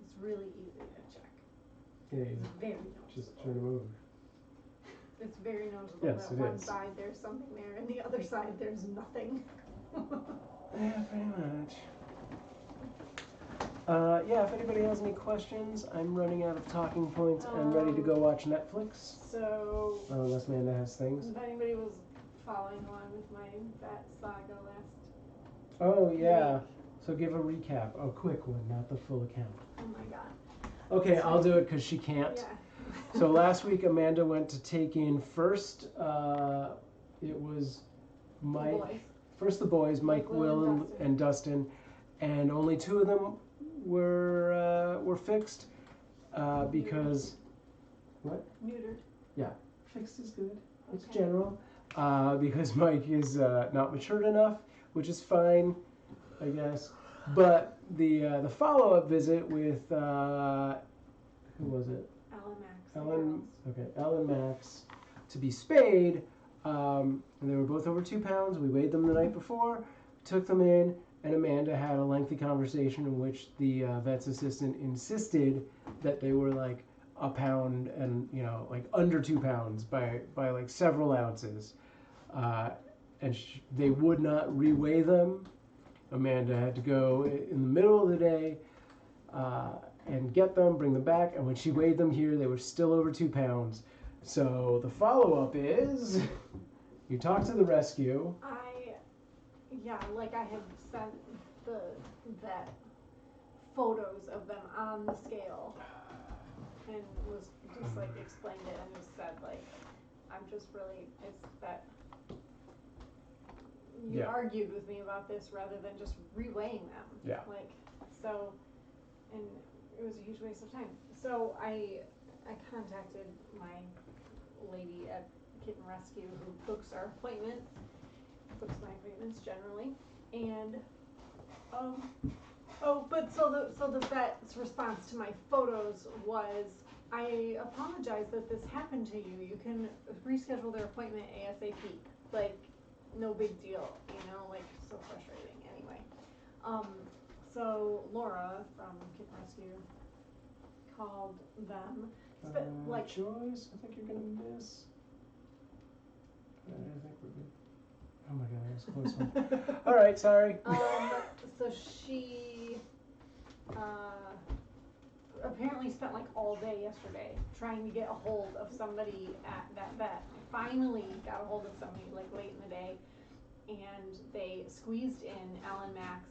Speaker 2: It's really easy to check.
Speaker 1: Yeah,
Speaker 2: It's very noticeable.
Speaker 1: just turn them over.
Speaker 2: It's very noticeable
Speaker 1: Yes,
Speaker 2: that
Speaker 1: it
Speaker 2: one
Speaker 1: is.
Speaker 2: side there's something there and the other side there's nothing.
Speaker 1: Yeah, pretty much. Yeah, if anybody has any questions, I'm running out of talking points and ready to go watch Netflix.
Speaker 2: So,
Speaker 1: Unless Amanda has things.
Speaker 2: if anybody was following along with my Vet Saga last
Speaker 1: Oh, yeah. So give a recap. A quick one, not the full account.
Speaker 2: oh my god.
Speaker 1: Okay, I'll do it because she can't.
Speaker 2: Yeah.
Speaker 1: So last week, Amanda went to take in first, it was Mike.
Speaker 2: Boys.
Speaker 1: First the boys, Mike, Will, and Dustin. And only 2 of them were fixed because what?
Speaker 2: Neutered.
Speaker 1: Yeah, fixed is good. It's
Speaker 2: Okay.
Speaker 1: general because Mike is not matured enough, which is fine, I guess. But the follow up visit with who was it? Ellen Max to be spayed. And they were both over 2 pounds. We weighed them the night before, took them in, and Amanda had a lengthy conversation in which the vet's assistant insisted that they were like a pound and like under 2 pounds by like several ounces, and they would not reweigh them. Amanda had to go in the middle of the day and get them, bring them back, and when she weighed them here, they were still over 2 pounds. So the follow-up is, you talk to the rescue.
Speaker 2: Like I had sent the vet photos of them on the scale, and was just like explained it and just said like, I'm just really pissed that you argued with me about this rather than just reweighing them.
Speaker 1: Yeah.
Speaker 2: Like, so, and it was a huge waste of time. So I contacted my lady at Kittenrescue who books my appointments generally, and so the vet's response to my photos was, I apologize that this happened to you. You can reschedule their appointment ASAP. Like, no big deal, like, so frustrating. Anyway, so Laura from Kittenrescue called them.
Speaker 1: Joyce, I think you're gonna miss. I think we're good. Oh my god, that was a close one. All right, sorry.
Speaker 2: So she apparently spent like all day yesterday trying to get a hold of somebody at that vet. I finally got a hold of somebody like late in the day, and they squeezed in Alan Max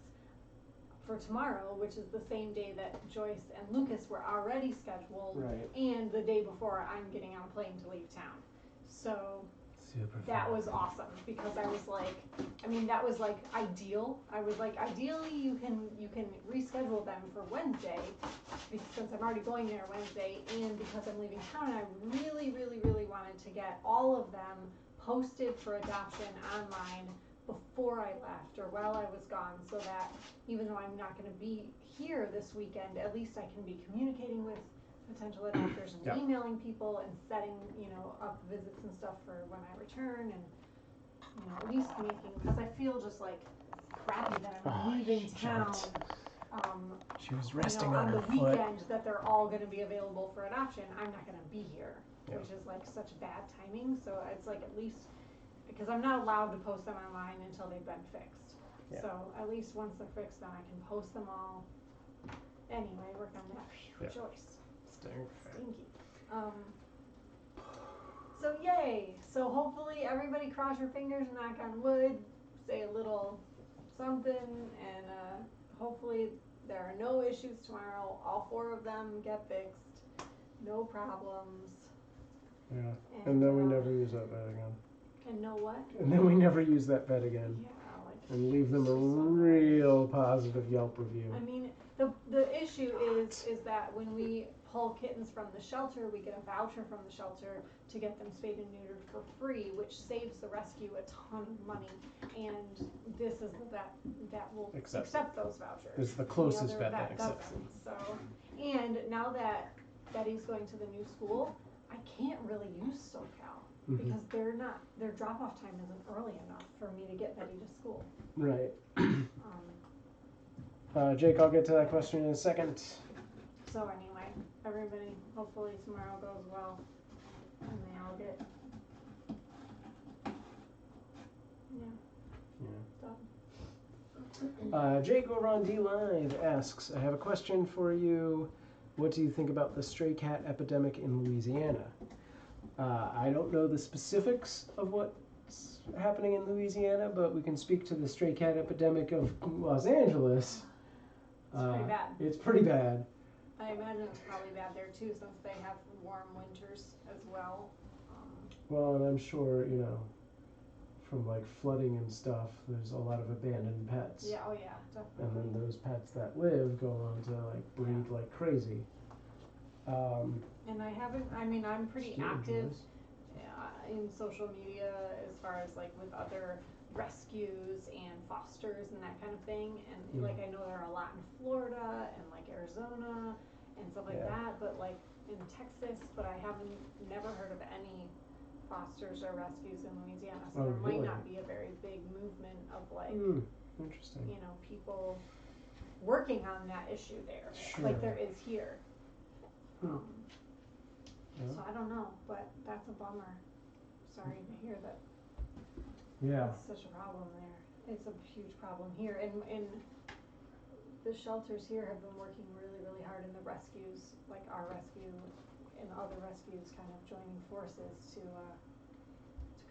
Speaker 2: for tomorrow, which is the same day that Joyce and Lucas were already scheduled,
Speaker 1: Right.
Speaker 2: and the day before I'm getting on a plane to leave town. So
Speaker 1: Super
Speaker 2: that
Speaker 1: fun.
Speaker 2: was awesome, because I was like, that was like ideal. I was like, ideally you can reschedule them for Wednesday, since I'm already going there Wednesday, and because I'm leaving town, and I really, really, really wanted to get all of them posted for adoption online before I left or while I was gone, so that even though I'm not going to be here this weekend, at least I can be communicating with potential adopters and
Speaker 1: Yep.
Speaker 2: emailing people and setting, up visits and stuff for when I return, and, at least making, because I feel just like crappy that I'm leaving town.
Speaker 1: She was resting
Speaker 2: on
Speaker 1: her
Speaker 2: the
Speaker 1: foot.
Speaker 2: weekend that they're all going to be available for adoption. I'm not going to be here,
Speaker 1: Yeah.
Speaker 2: which is like such bad timing. So it's like, at least, because I'm not allowed to post them online until they've been fixed.
Speaker 1: Yeah.
Speaker 2: So at least once they're fixed, then I can post them all. Anyway, work on that.
Speaker 1: Yeah.
Speaker 2: Joyce.
Speaker 1: Stinky.
Speaker 2: So yay. So hopefully everybody cross your fingers, knock on wood, say a little something, and hopefully there are no issues tomorrow. All 4 of them get fixed. No problems.
Speaker 1: Yeah. And then we never use that vet again.
Speaker 2: And know what?
Speaker 1: And then we never use that vet again.
Speaker 2: Yeah, like,
Speaker 1: and leave them a real positive Yelp review.
Speaker 2: I mean, the issue is that when we pull kittens from the shelter, we get a voucher from the shelter to get them spayed and neutered for free, which saves the rescue a ton of money. And this is the vet that will accept those vouchers.
Speaker 1: It's the closest vet that accepts them.
Speaker 2: So, and now that Betty's going to the new school, I can't really use SoCal.
Speaker 1: Mm-hmm.
Speaker 2: Because their drop-off time isn't early enough for me to get Betty to school.
Speaker 1: Right. Jake, I'll get to that question in a second.
Speaker 2: So anyway, everybody, hopefully tomorrow goes well, and they all get, done.
Speaker 1: Jake over on D Live asks, I have a question for you. What do you think about the stray cat epidemic in Louisiana? I don't know the specifics of what's happening in Louisiana, but we can speak to the stray cat epidemic of Los Angeles.
Speaker 2: It's pretty bad.
Speaker 1: It's pretty bad.
Speaker 2: I imagine it's probably bad there too, since they have warm winters as well.
Speaker 1: Well, and I'm sure, from like flooding and stuff, there's a lot of abandoned pets.
Speaker 2: Yeah, oh yeah, definitely.
Speaker 1: And then those pets that live go on to like breed like crazy.
Speaker 2: And I'm pretty active in social media as far as like with other rescues and fosters and that kind of thing. And like I know there are a lot in Florida and like Arizona and stuff like that, but like in Texas, but I never heard of any fosters or rescues in Louisiana. So there might not be a very big movement of like,
Speaker 1: interesting.
Speaker 2: People working on that issue there, like there is here.
Speaker 1: Yeah.
Speaker 2: So I don't know, but that's a bummer. Sorry to hear that
Speaker 1: Yeah.
Speaker 2: it's such a problem there. It's a huge problem here, and the shelters here have been working really, really hard in the rescues, like our rescue and other rescues kind of joining forces to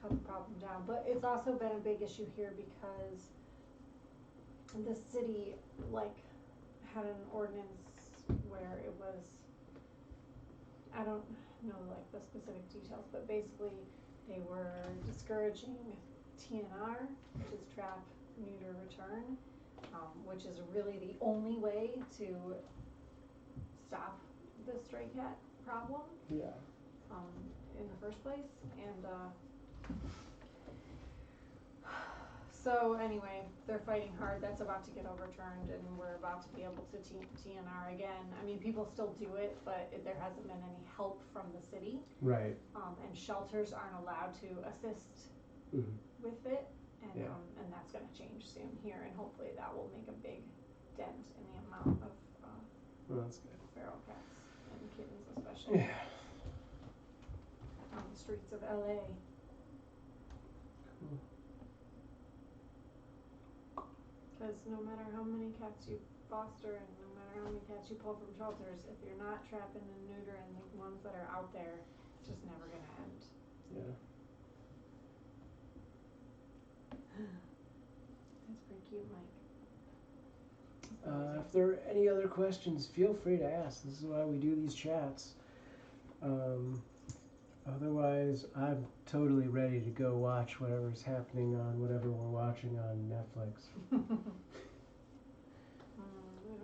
Speaker 2: cut the problem down. But it's also been a big issue here because the city, like, had an ordinance where it was, I don't know, like, the specific details, but basically they were discouraging TNR, which is trap, neuter, return, which is really the only way to stop the stray cat problem,
Speaker 1: Yeah.
Speaker 2: in the first place. And so anyway, they're fighting hard. That's about to get overturned, and we're about to be able to TNR again. I mean, people still do it, but there hasn't been any help from the city.
Speaker 1: Right.
Speaker 2: And shelters aren't allowed to assist with it, and and that's going to change soon here, and hopefully that will make a big dent in the amount of
Speaker 1: Well, that's good.
Speaker 2: feral cats and kittens, especially on the streets of LA.
Speaker 1: Cool.
Speaker 2: Because no matter how many cats you foster and no matter how many cats you pull from shelters, if you're not trapping and neutering the ones that are out there, it's just never going to end.
Speaker 1: Yeah.
Speaker 2: That's pretty cute, Mike.
Speaker 1: If there are any other questions, feel free to ask. This is why we do these chats. Otherwise, I'm totally ready to go watch whatever's happening on whatever we're watching on Netflix.
Speaker 2: We don't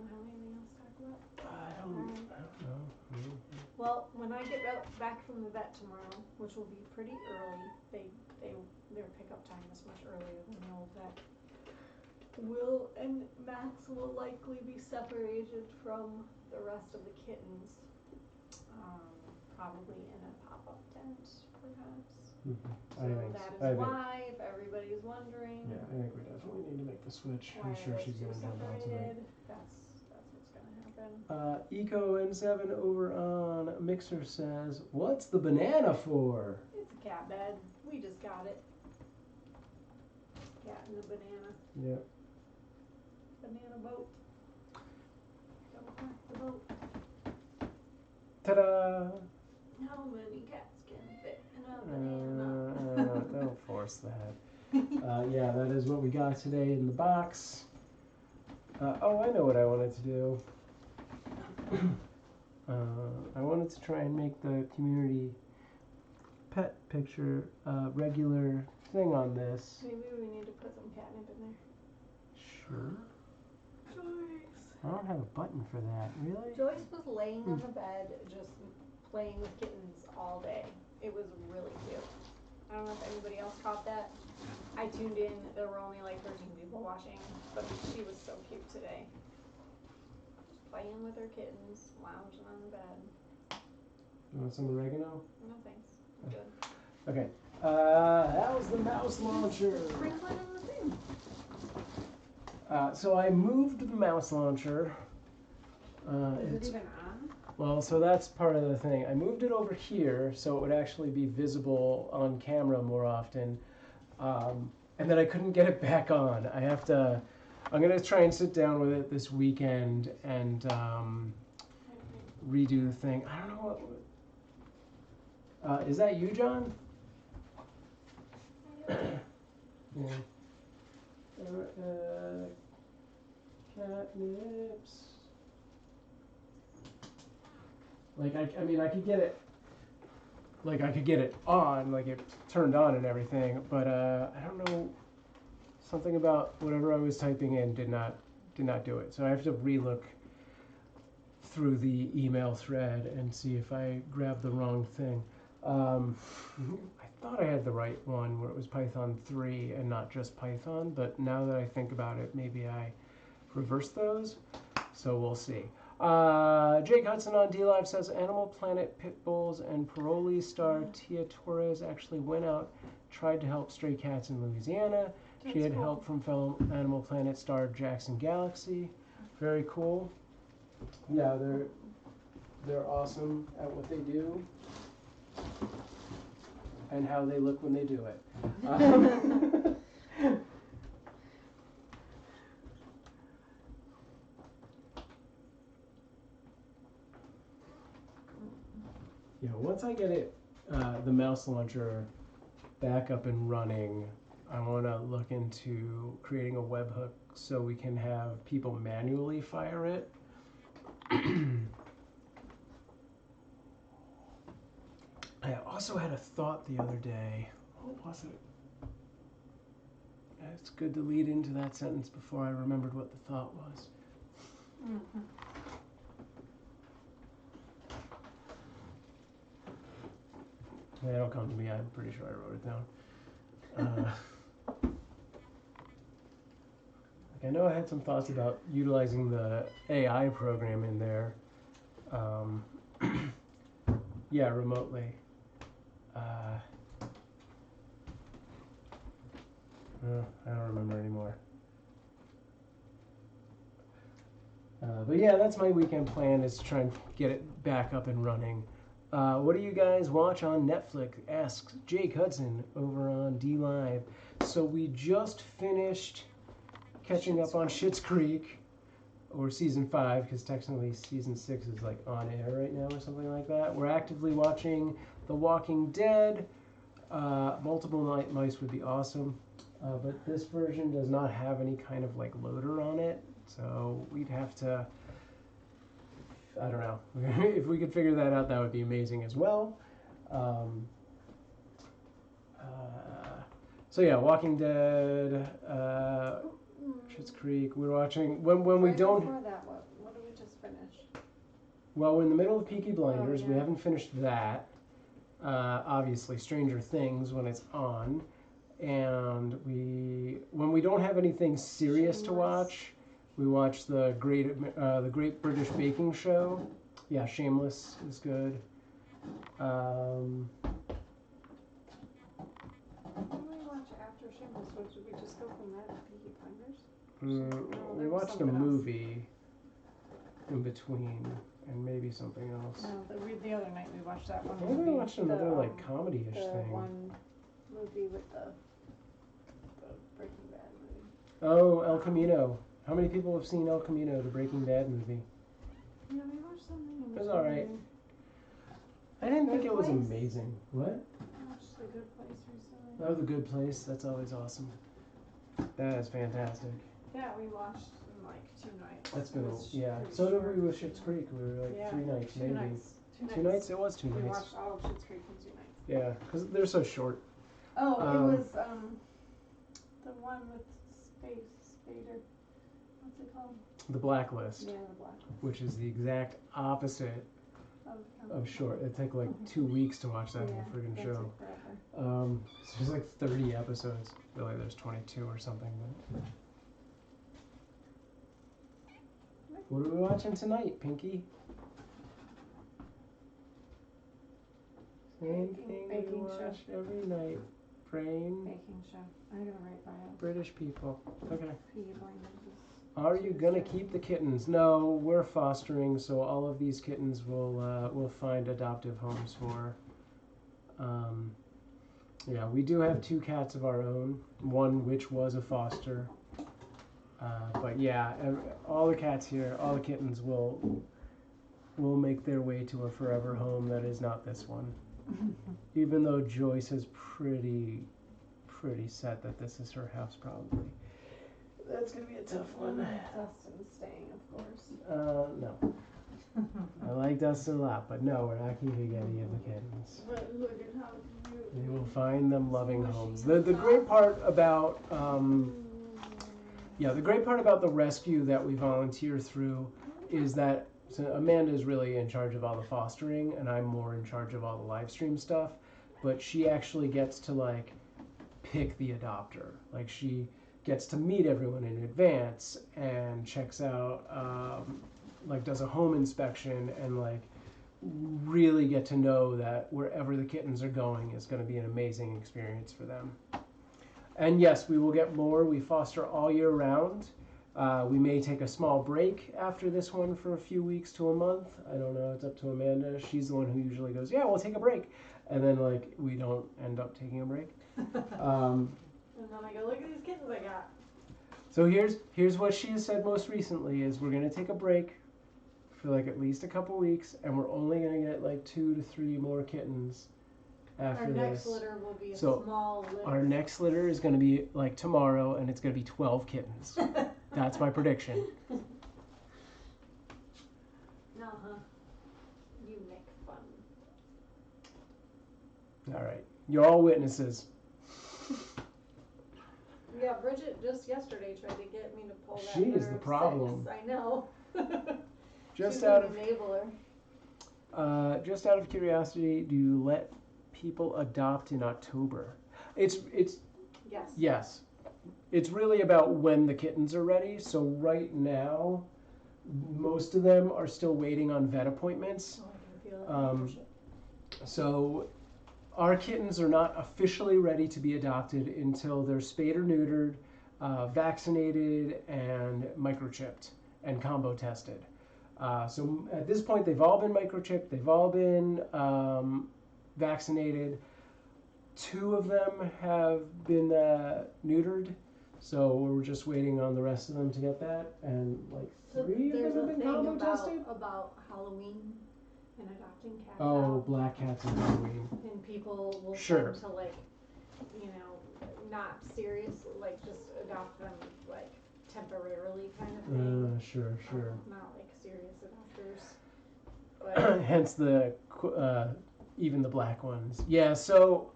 Speaker 2: have anything else to talk about?
Speaker 1: I don't know.
Speaker 2: Well, when I get back from the vet tomorrow, which will be pretty early, their pickup time is much earlier than the old vet. Will and Max will likely be separated from the rest of the kittens, probably in a pop-up tent, perhaps. So that is why, if everybody's wondering,
Speaker 1: Yeah, I think we definitely need to make the switch.
Speaker 2: why
Speaker 1: I'm sure
Speaker 2: those
Speaker 1: she's
Speaker 2: two
Speaker 1: gonna jump on tonight.
Speaker 2: separated, that's what's gonna happen.
Speaker 1: Eco N7 over on Mixer says, "What's the banana for?"
Speaker 2: It's a cat bed. We just got it. Cat and the banana.
Speaker 1: Yep.
Speaker 2: Banana boat. Don't crack the boat.
Speaker 1: Ta-da!
Speaker 2: How many cats can fit in a banana?
Speaker 1: Don't force that. Yeah, that is what we got today in the box. Oh, I know what I wanted to do. I wanted to try and make the community pet picture regular thing on this.
Speaker 2: Maybe we need to put some catnip in there.
Speaker 1: Sure.
Speaker 2: Joyce.
Speaker 1: I don't have a button for that. Really?
Speaker 2: Joyce was laying on the bed just playing with kittens all day. It was really cute. I don't know if anybody else caught that. I tuned in. There were only like 13 people watching, but she was so cute today. Just playing with her kittens, lounging on the bed.
Speaker 1: You want some oregano?
Speaker 2: No thanks. I'm good.
Speaker 1: Okay. That was the mouse launcher.
Speaker 2: Sprinkle it in the thing.
Speaker 1: So I moved the mouse launcher.
Speaker 2: Is it even on?
Speaker 1: Well, so that's part of the thing. I moved it over here so it would actually be visible on camera more often. And then I couldn't get it back on. I'm going to try and sit down with it this weekend and redo the thing. I don't know what... is that you, John? Yeah. Catnips. Like I mean I could get it. Like I could get it on, like it turned on and everything, but I don't know. Something about whatever I was typing in did not do it. So I have to relook through the email thread and see if I grabbed the wrong thing. I thought I had the right one where it was Python 3 and not just Python, but now that I think about it, maybe I reversed those. So we'll see. Jake Hudson on DLive says Animal Planet Pit Bulls and Paroli star Tia Torres actually went out, tried to help stray cats in Louisiana. She had help from fellow Animal Planet star Jackson Galaxy. Very cool. Yeah, they're awesome at what they do. and how they look when they do it. Yeah, once I get it, the mouse launcher back up and running, I want to look into creating a webhook so we can have people manually fire it. I also had a thought the other day. What was it? It's good to lead into that sentence before I remembered what the thought was.
Speaker 2: Mm-hmm.
Speaker 1: Yeah, it'll come to me. I'm pretty sure I wrote it down. I know I had some thoughts about utilizing the AI program in there. Yeah, remotely. I don't remember anymore. But yeah, that's my weekend plan, is to try and get it back up and running. What do you guys watch on Netflix? Asks Jake Hudson over on DLive. So we just finished catching up on Schitt's Creek, or season 5, because technically season 6 is like on air right now or something like that. We're actively watching The Walking Dead. Multiple Night Mice would be awesome, but this version does not have any kind of like loader on it, so we'd have to, I don't know. If we could figure that out, that would be amazing as well. So yeah, Walking Dead, Schitt's Creek. We're watching when we
Speaker 2: Right
Speaker 1: don't.
Speaker 2: Before that, what did we just finish?
Speaker 1: Well, we're in the middle of Peaky Blinders.
Speaker 2: Oh,
Speaker 1: We
Speaker 2: yeah.
Speaker 1: haven't finished that. Obviously, Stranger Things when it's on, and when we don't have anything serious to
Speaker 2: Shameless.
Speaker 1: watch, we watch the Great British Baking Show. Yeah, Shameless is good.
Speaker 2: What did we watch after Shameless? What, did we just go from that to Peaky Blinders? No,
Speaker 1: We
Speaker 2: there was
Speaker 1: watched a
Speaker 2: something else.
Speaker 1: movie in between, and maybe something else.
Speaker 2: No, the other night we watched that one
Speaker 1: Maybe
Speaker 2: movie.
Speaker 1: we watched another like comedy-ish
Speaker 2: the
Speaker 1: thing.
Speaker 2: one movie with the Breaking Bad movie.
Speaker 1: Oh, El Camino. How many people have seen El Camino, the Breaking Bad movie?
Speaker 2: Yeah, we watched something.
Speaker 1: It was alright. I didn't think it was
Speaker 2: Place?
Speaker 1: amazing. What?
Speaker 2: I watched The Good Place recently.
Speaker 1: Oh, The Good Place. That's always awesome. That is fantastic.
Speaker 2: Yeah, we watched in like 2 nights.
Speaker 1: That's been,
Speaker 2: It was
Speaker 1: yeah.
Speaker 2: pretty
Speaker 1: So did
Speaker 2: short.
Speaker 1: we with Schitt's Creek. We were like
Speaker 2: Yeah,
Speaker 1: 3 nights,
Speaker 2: 2
Speaker 1: maybe.
Speaker 2: nights.
Speaker 1: 2 nights? It was 2
Speaker 2: We
Speaker 1: nights.
Speaker 2: watched all of Schitt's Creek in 2 nights.
Speaker 1: Yeah, because they're so short.
Speaker 2: Oh,
Speaker 1: Um,
Speaker 2: it was the one with Spader. What's it called?
Speaker 1: The Blacklist,
Speaker 2: Yeah, the Blacklist.
Speaker 1: which is the exact opposite of short. It took like 2 weeks to watch that whole friggin'
Speaker 2: that
Speaker 1: show.
Speaker 2: took forever.
Speaker 1: So there's like 30 episodes. Really, there's 22 or something. But... What are we watching tonight, Pinky? Same thing we
Speaker 2: Baking show.
Speaker 1: watch every night. Brain,
Speaker 2: Baking show. I'm gonna write bio.
Speaker 1: British people. Okay.
Speaker 2: Peaky Blinders is
Speaker 1: Are you gonna keep the kittens? No, we're fostering, so all of these kittens will find adoptive homes for. Yeah, we do have 2 cats of our own. One which was a foster. But yeah, all the cats here, all the kittens will make their way to a forever home that is not this one. Even though Joyce is pretty set that this is her house, probably. That's gonna be a tough one.
Speaker 2: Dustin's staying, of course.
Speaker 1: No. I like Dustin a lot, but no, we're not keeping any of the kittens.
Speaker 2: But look at how
Speaker 1: We will find them loving homes. The great part about the great part about the rescue that we volunteer through is that Amanda is really in charge of all the fostering, and I'm more in charge of all the live stream stuff. But she actually gets to like pick the adopter. Like she gets to meet everyone in advance and checks out, like does a home inspection and like really get to know that wherever the kittens are going is going to be an amazing experience for them. And yes, we will get more. We foster all year round. We may take a small break after this one for a few weeks to a month. I don't know. It's up to Amanda. She's the one who usually goes, yeah, we'll take a break. and then like we don't end up taking a break.
Speaker 2: And then I go, look at these kittens I got.
Speaker 1: So here's what she has said most recently is we're gonna take a break for like at least a couple weeks, and we're only gonna get like 2 to 3 more kittens after
Speaker 2: Our next
Speaker 1: this.
Speaker 2: litter will be a
Speaker 1: So,
Speaker 2: small litter.
Speaker 1: Our next litter is gonna be like tomorrow, and it's gonna be 12 kittens. That's my prediction.
Speaker 2: Uh-huh. You make fun.
Speaker 1: All right, you're all witnesses.
Speaker 2: Yeah, Bridget just yesterday tried to get me to pull that
Speaker 1: She is
Speaker 2: litter
Speaker 1: the
Speaker 2: of
Speaker 1: problem.
Speaker 2: 6. I know.
Speaker 1: Just
Speaker 2: She's
Speaker 1: out
Speaker 2: an enabler.
Speaker 1: just out of curiosity, do you let people adopt in October? It's
Speaker 2: Yes.
Speaker 1: yes. It's really about when the kittens are ready. So right now, most of them are still waiting on vet appointments.
Speaker 2: Oh, I can feel it.
Speaker 1: So our kittens are not officially ready to be adopted until they're spayed or neutered, vaccinated, and microchipped and combo tested. So at this point, they've all been microchipped. They've all been vaccinated. 2 of them have been neutered. So we're just waiting on the rest of them to get that. And like
Speaker 2: So
Speaker 1: 3 of them have been combo tested.
Speaker 2: About Halloween and adopting cats.
Speaker 1: Oh,
Speaker 2: out.
Speaker 1: black cats and Halloween.
Speaker 2: And people will
Speaker 1: Sure.
Speaker 2: tend to like, you know, not serious, like just adopt them like temporarily kind of thing.
Speaker 1: Sure.
Speaker 2: Not like serious adopters. But,
Speaker 1: Hence the even the black ones. Yeah. So.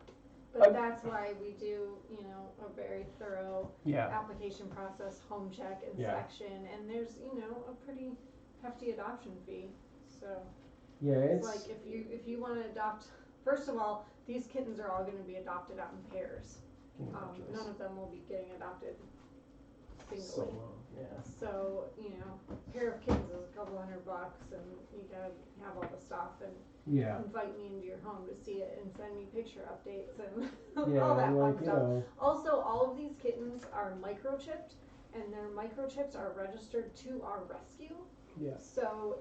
Speaker 2: but that's why we do, you know, a very thorough
Speaker 1: Yeah.
Speaker 2: application process, home check, inspection, and there's, you know, a pretty hefty adoption fee. So
Speaker 1: Yeah.
Speaker 2: it's like if you want to adopt, first of all, these kittens are all going to be adopted out in pairs. None of them will be getting adopted singly.
Speaker 1: Solo, yeah.
Speaker 2: So, you know, a pair of kittens is a couple $100, and you gotta have all the stuff and
Speaker 1: Yeah.
Speaker 2: invite me into your home to see it and send me picture updates and
Speaker 1: Yeah.
Speaker 2: all that
Speaker 1: and
Speaker 2: fun
Speaker 1: like, you
Speaker 2: stuff.
Speaker 1: know,
Speaker 2: Also, all of these kittens are microchipped, and their microchips are registered to our rescue.
Speaker 1: Yeah.
Speaker 2: So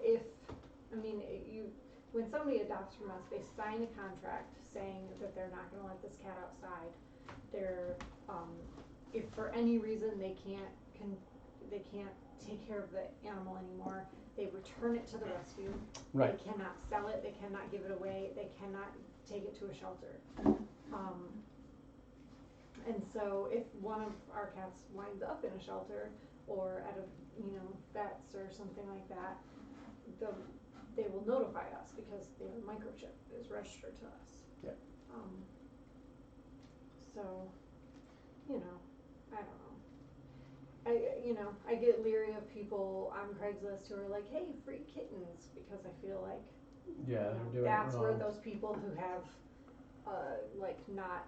Speaker 2: when somebody adopts from us, they sign a contract saying that they're not gonna let this cat outside. They're, if for any reason they can't take care of the animal anymore, they return it to the rescue.
Speaker 1: Right.
Speaker 2: They cannot sell it, they cannot give it away, they cannot take it to a shelter. And so if one of our cats winds up in a shelter or at a, you know, vet's or something like that, they will notify us because their microchip is registered to us.
Speaker 1: Yeah.
Speaker 2: So, you know, I don't know. I get leery of people on Craigslist who are like, hey, free kittens, because I feel like
Speaker 1: Yeah, they're doing
Speaker 2: that's
Speaker 1: it
Speaker 2: where
Speaker 1: wrong.
Speaker 2: those people who have like not,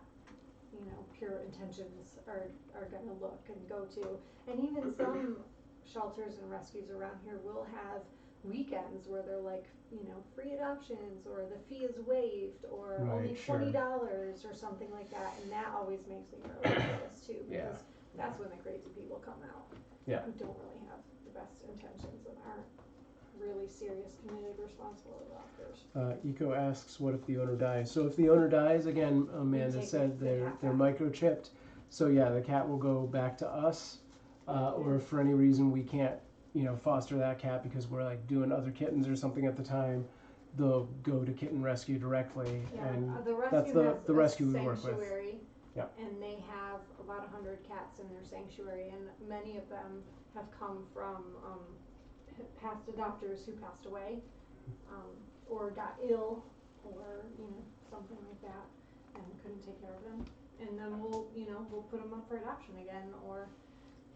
Speaker 2: you know, pure intentions are gonna look and go to. And even some shelters and rescues around here will have weekends where they're like, you know, free adoptions, or the fee is waived, or
Speaker 1: Right,
Speaker 2: only
Speaker 1: sure.
Speaker 2: $20 or something like that, and that always makes me really nervous too,
Speaker 1: Yeah.
Speaker 2: because that's when the crazy people come out.
Speaker 1: Yeah.
Speaker 2: Who don't really have the best intentions and aren't really serious, committed, responsible adopters.
Speaker 1: Eco asks, what if the owner dies? So if the owner dies, again, Amanda
Speaker 2: take
Speaker 1: said
Speaker 2: the cat
Speaker 1: they're
Speaker 2: back.
Speaker 1: microchipped. So yeah, the cat will go back to us, or if for any reason we can't, you know, foster that cat because we're like doing other kittens or something at the time, they'll go to Kittenrescue directly,
Speaker 2: Yeah,
Speaker 1: and
Speaker 2: the rescue
Speaker 1: that's
Speaker 2: has
Speaker 1: the
Speaker 2: a
Speaker 1: rescue we work with.
Speaker 2: sanctuary,
Speaker 1: Yeah.
Speaker 2: and they have about 100 cats in their sanctuary, and many of them have come from past adopters who passed away, or got ill, or, you know, something like that, and couldn't take care of them. And then we'll put them up for adoption again, or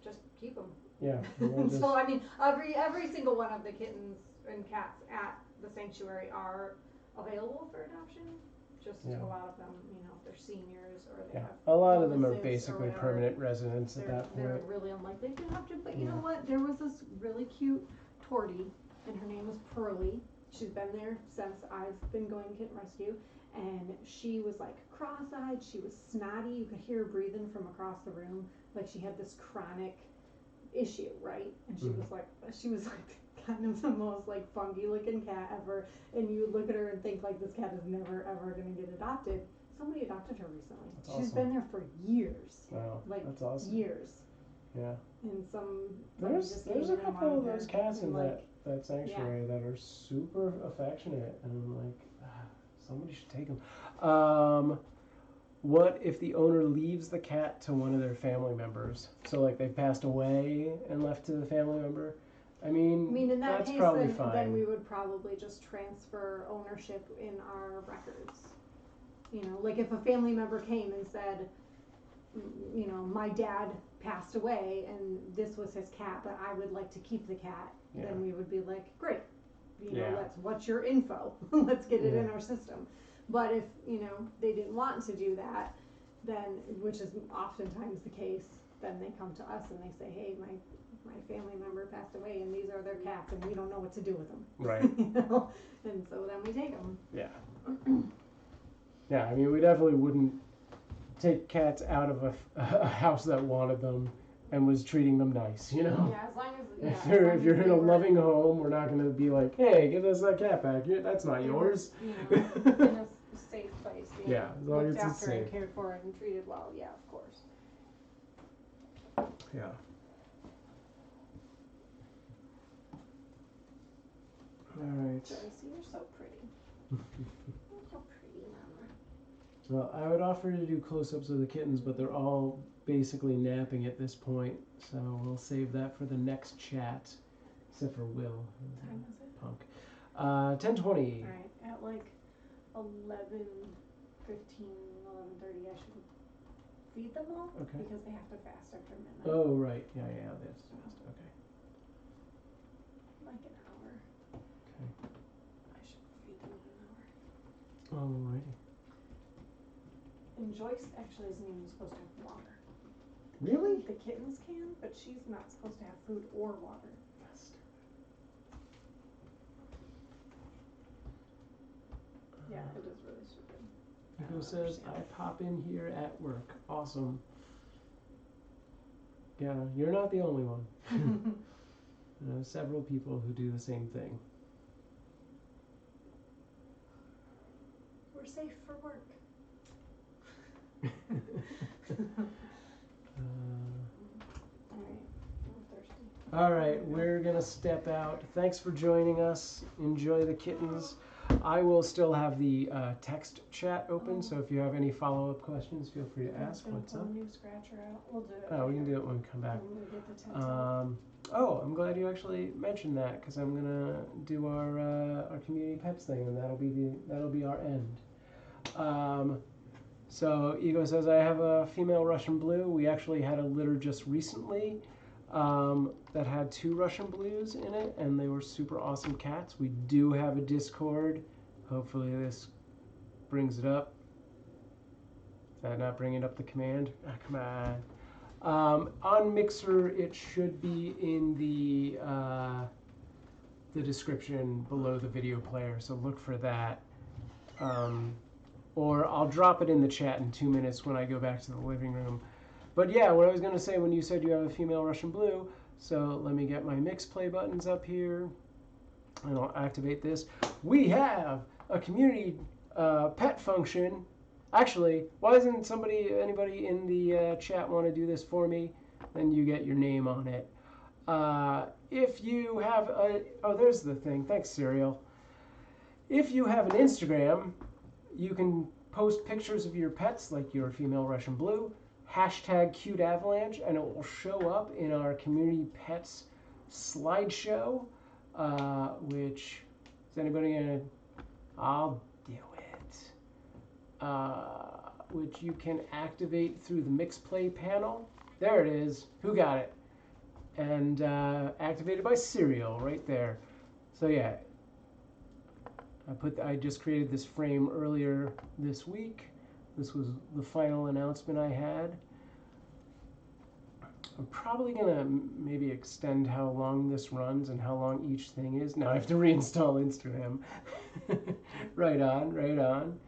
Speaker 2: just keep them.
Speaker 1: Yeah. we'll just-
Speaker 2: So I mean, every single one of the kittens and cats at the sanctuary are available for adoption. Just
Speaker 1: Yeah.
Speaker 2: a lot of them, you know, if they're seniors or they
Speaker 1: yeah.
Speaker 2: have
Speaker 1: A lot of them are
Speaker 2: illnesses or
Speaker 1: basically
Speaker 2: whatever,
Speaker 1: permanent residents at that
Speaker 2: they're
Speaker 1: point.
Speaker 2: really unlikely to have to. But you
Speaker 1: Yeah.
Speaker 2: know what? There was this really cute tortie, and her name was Pearly. She's been there since I've been going to Kittenrescue, and she was like cross-eyed. She was snotty. You could hear her breathing from across the room, like she had this chronic issue, right? And she was like kind of the most like funky looking cat ever, and you look at her and think like this cat is never ever gonna get adopted. Somebody adopted her recently.
Speaker 1: That's
Speaker 2: She's
Speaker 1: awesome.
Speaker 2: been there for years.
Speaker 1: Wow,
Speaker 2: Like
Speaker 1: that's awesome.
Speaker 2: years.
Speaker 1: Yeah.
Speaker 2: And
Speaker 1: There's a couple of those cats in
Speaker 2: like,
Speaker 1: that sanctuary that are super affectionate, and I'm like, somebody should take them. What if the owner leaves the cat to one of their family members? So like they've passed away and left to the family member. I mean
Speaker 2: in that
Speaker 1: that's
Speaker 2: case,
Speaker 1: probably
Speaker 2: then,
Speaker 1: fine.
Speaker 2: then we would probably just transfer ownership in our records. You know, like if a family member came and said, you know, my dad passed away and this was his cat, but I would like to keep the cat,
Speaker 1: Yeah.
Speaker 2: then we would be like, great. You know,
Speaker 1: Yeah.
Speaker 2: what's your info? Let's get it
Speaker 1: Yeah.
Speaker 2: in our system. But if, you know, they didn't want to do that, then, which is oftentimes the case, then they come to us and they say, hey, my family member passed away and these are their cats and we don't know what to do with them.
Speaker 1: Right.
Speaker 2: You know? And so then we take them.
Speaker 1: Yeah. Yeah, I mean, we definitely wouldn't take cats out of a house that wanted them and was treating them nice, you know?
Speaker 2: Yeah, as long as,
Speaker 1: If you're in a loving home, we're not going to be like, hey, give us that cat back. That's not yours.
Speaker 2: You know, in a safe place. You
Speaker 1: Yeah,
Speaker 2: know,
Speaker 1: as long as
Speaker 2: looked
Speaker 1: it's
Speaker 2: after
Speaker 1: safe.
Speaker 2: and cared for and treated well. Yeah, of course.
Speaker 1: Yeah. Alright.
Speaker 2: Joyce, you're so pretty. You're so pretty, Mama.
Speaker 1: Well, I would offer to do close-ups of the kittens, but they're all basically napping at this point, so we'll save that for the next chat, except for Will.
Speaker 2: What time is it?
Speaker 1: Punk. 10:20.
Speaker 2: Alright, at like 11:15, 11:30, I should feed them all.
Speaker 1: Okay.
Speaker 2: Because they have to fast after midnight.
Speaker 1: Oh, right. Yeah, that's fast. Okay.
Speaker 2: Like an hour.
Speaker 1: Okay.
Speaker 2: I should feed them in an hour.
Speaker 1: Alrighty.
Speaker 2: And Joyce actually isn't even supposed to have water.
Speaker 1: Really?
Speaker 2: The kittens can, but she's not supposed to have food or water. Yeah, it is really stupid.
Speaker 1: Nico says, I pop in here at work. Awesome. Yeah, you're not the only one. I know several people who do the same thing.
Speaker 2: We're safe for work.
Speaker 1: All right, we're gonna step out. Thanks for joining us. Enjoy the kittens. I will still have the text chat open, so if you have any follow-up questions, feel free to ask. What's up?
Speaker 2: New scratcher out. We'll do it.
Speaker 1: Oh, we can do it when we come back.
Speaker 2: When we get the tent out.
Speaker 1: Oh, I'm glad you actually mentioned that, because I'm gonna do our community pets thing, and that'll be our end. So Ego says, I have a female Russian blue. We actually had a litter just recently that had 2 Russian blues in it, and they were super awesome cats. We do have a Discord. Hopefully this brings it up. Is that not bringing up the command? Ah, come on. On Mixer, it should be in the description below the video player, so look for that. Or I'll drop it in the chat in 2 minutes when I go back to the living room. But yeah, what I was going to say when you said you have a female Russian blue, so let me get my mix play buttons up here, and I'll activate this. We have a community pet function. Actually, why doesn't anybody in the chat want to do this for me? Then you get your name on it. If you have there's the thing. Thanks, Serial. If you have an Instagram, you can post pictures of your pets, like your female Russian blue, hashtag Cuteavalanche, and it will show up in our community pets slideshow, which is anybody gonna? I'll do it. Which you can activate through the Mix Play panel. There it is. Who got it? And activated by Serial right there. So yeah. I just created this frame earlier this week. This was the final announcement I had. I'm probably gonna maybe extend how long this runs and how long each thing is. Now I have to reinstall Instagram. Right on.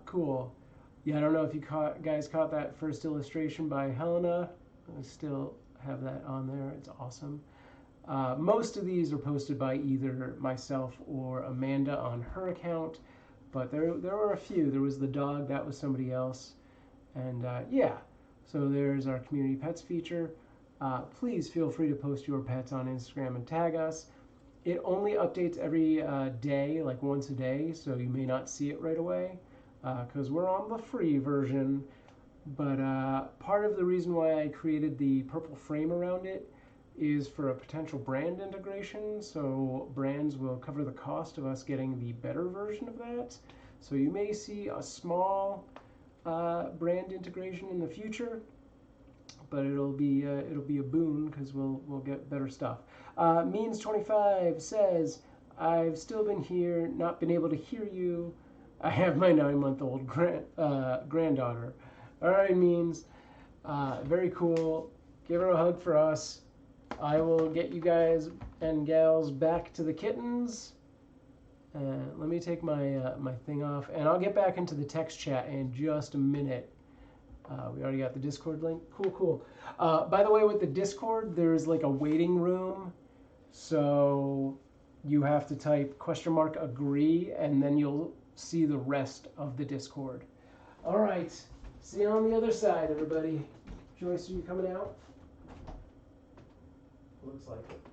Speaker 1: Cool. Yeah, I don't know if you guys caught that first illustration by Helena. I still have that on there. It's awesome. Most of these are posted by either myself or Amanda on her account, but there were a few. There was the dog, that was somebody else. And yeah, so there's our community pets feature. Please feel free to post your pets on Instagram and tag us. It only updates every day, like once a day, so you may not see it right away because we're on the free version. But part of the reason why I created the purple frame around it is for a potential brand integration, so brands will cover the cost of us getting the better version of that. So you may see a small brand integration in the future, but it'll be a boon because we'll get better stuff. Means25 says, I've still been here, not been able to hear you. I have my 9-month-old granddaughter. All right, Means. Very cool. Give her a hug for us. I will get you guys and gals back to the kittens. Let me take my my thing off, and I'll get back into the text chat in just a minute. We already got the Discord link. Cool. By the way, with the Discord, there's like a waiting room. So you have to type !agree, and then you'll see the rest of the Discord. All right. See you on the other side, everybody. Joyce, are you coming out? Looks like it.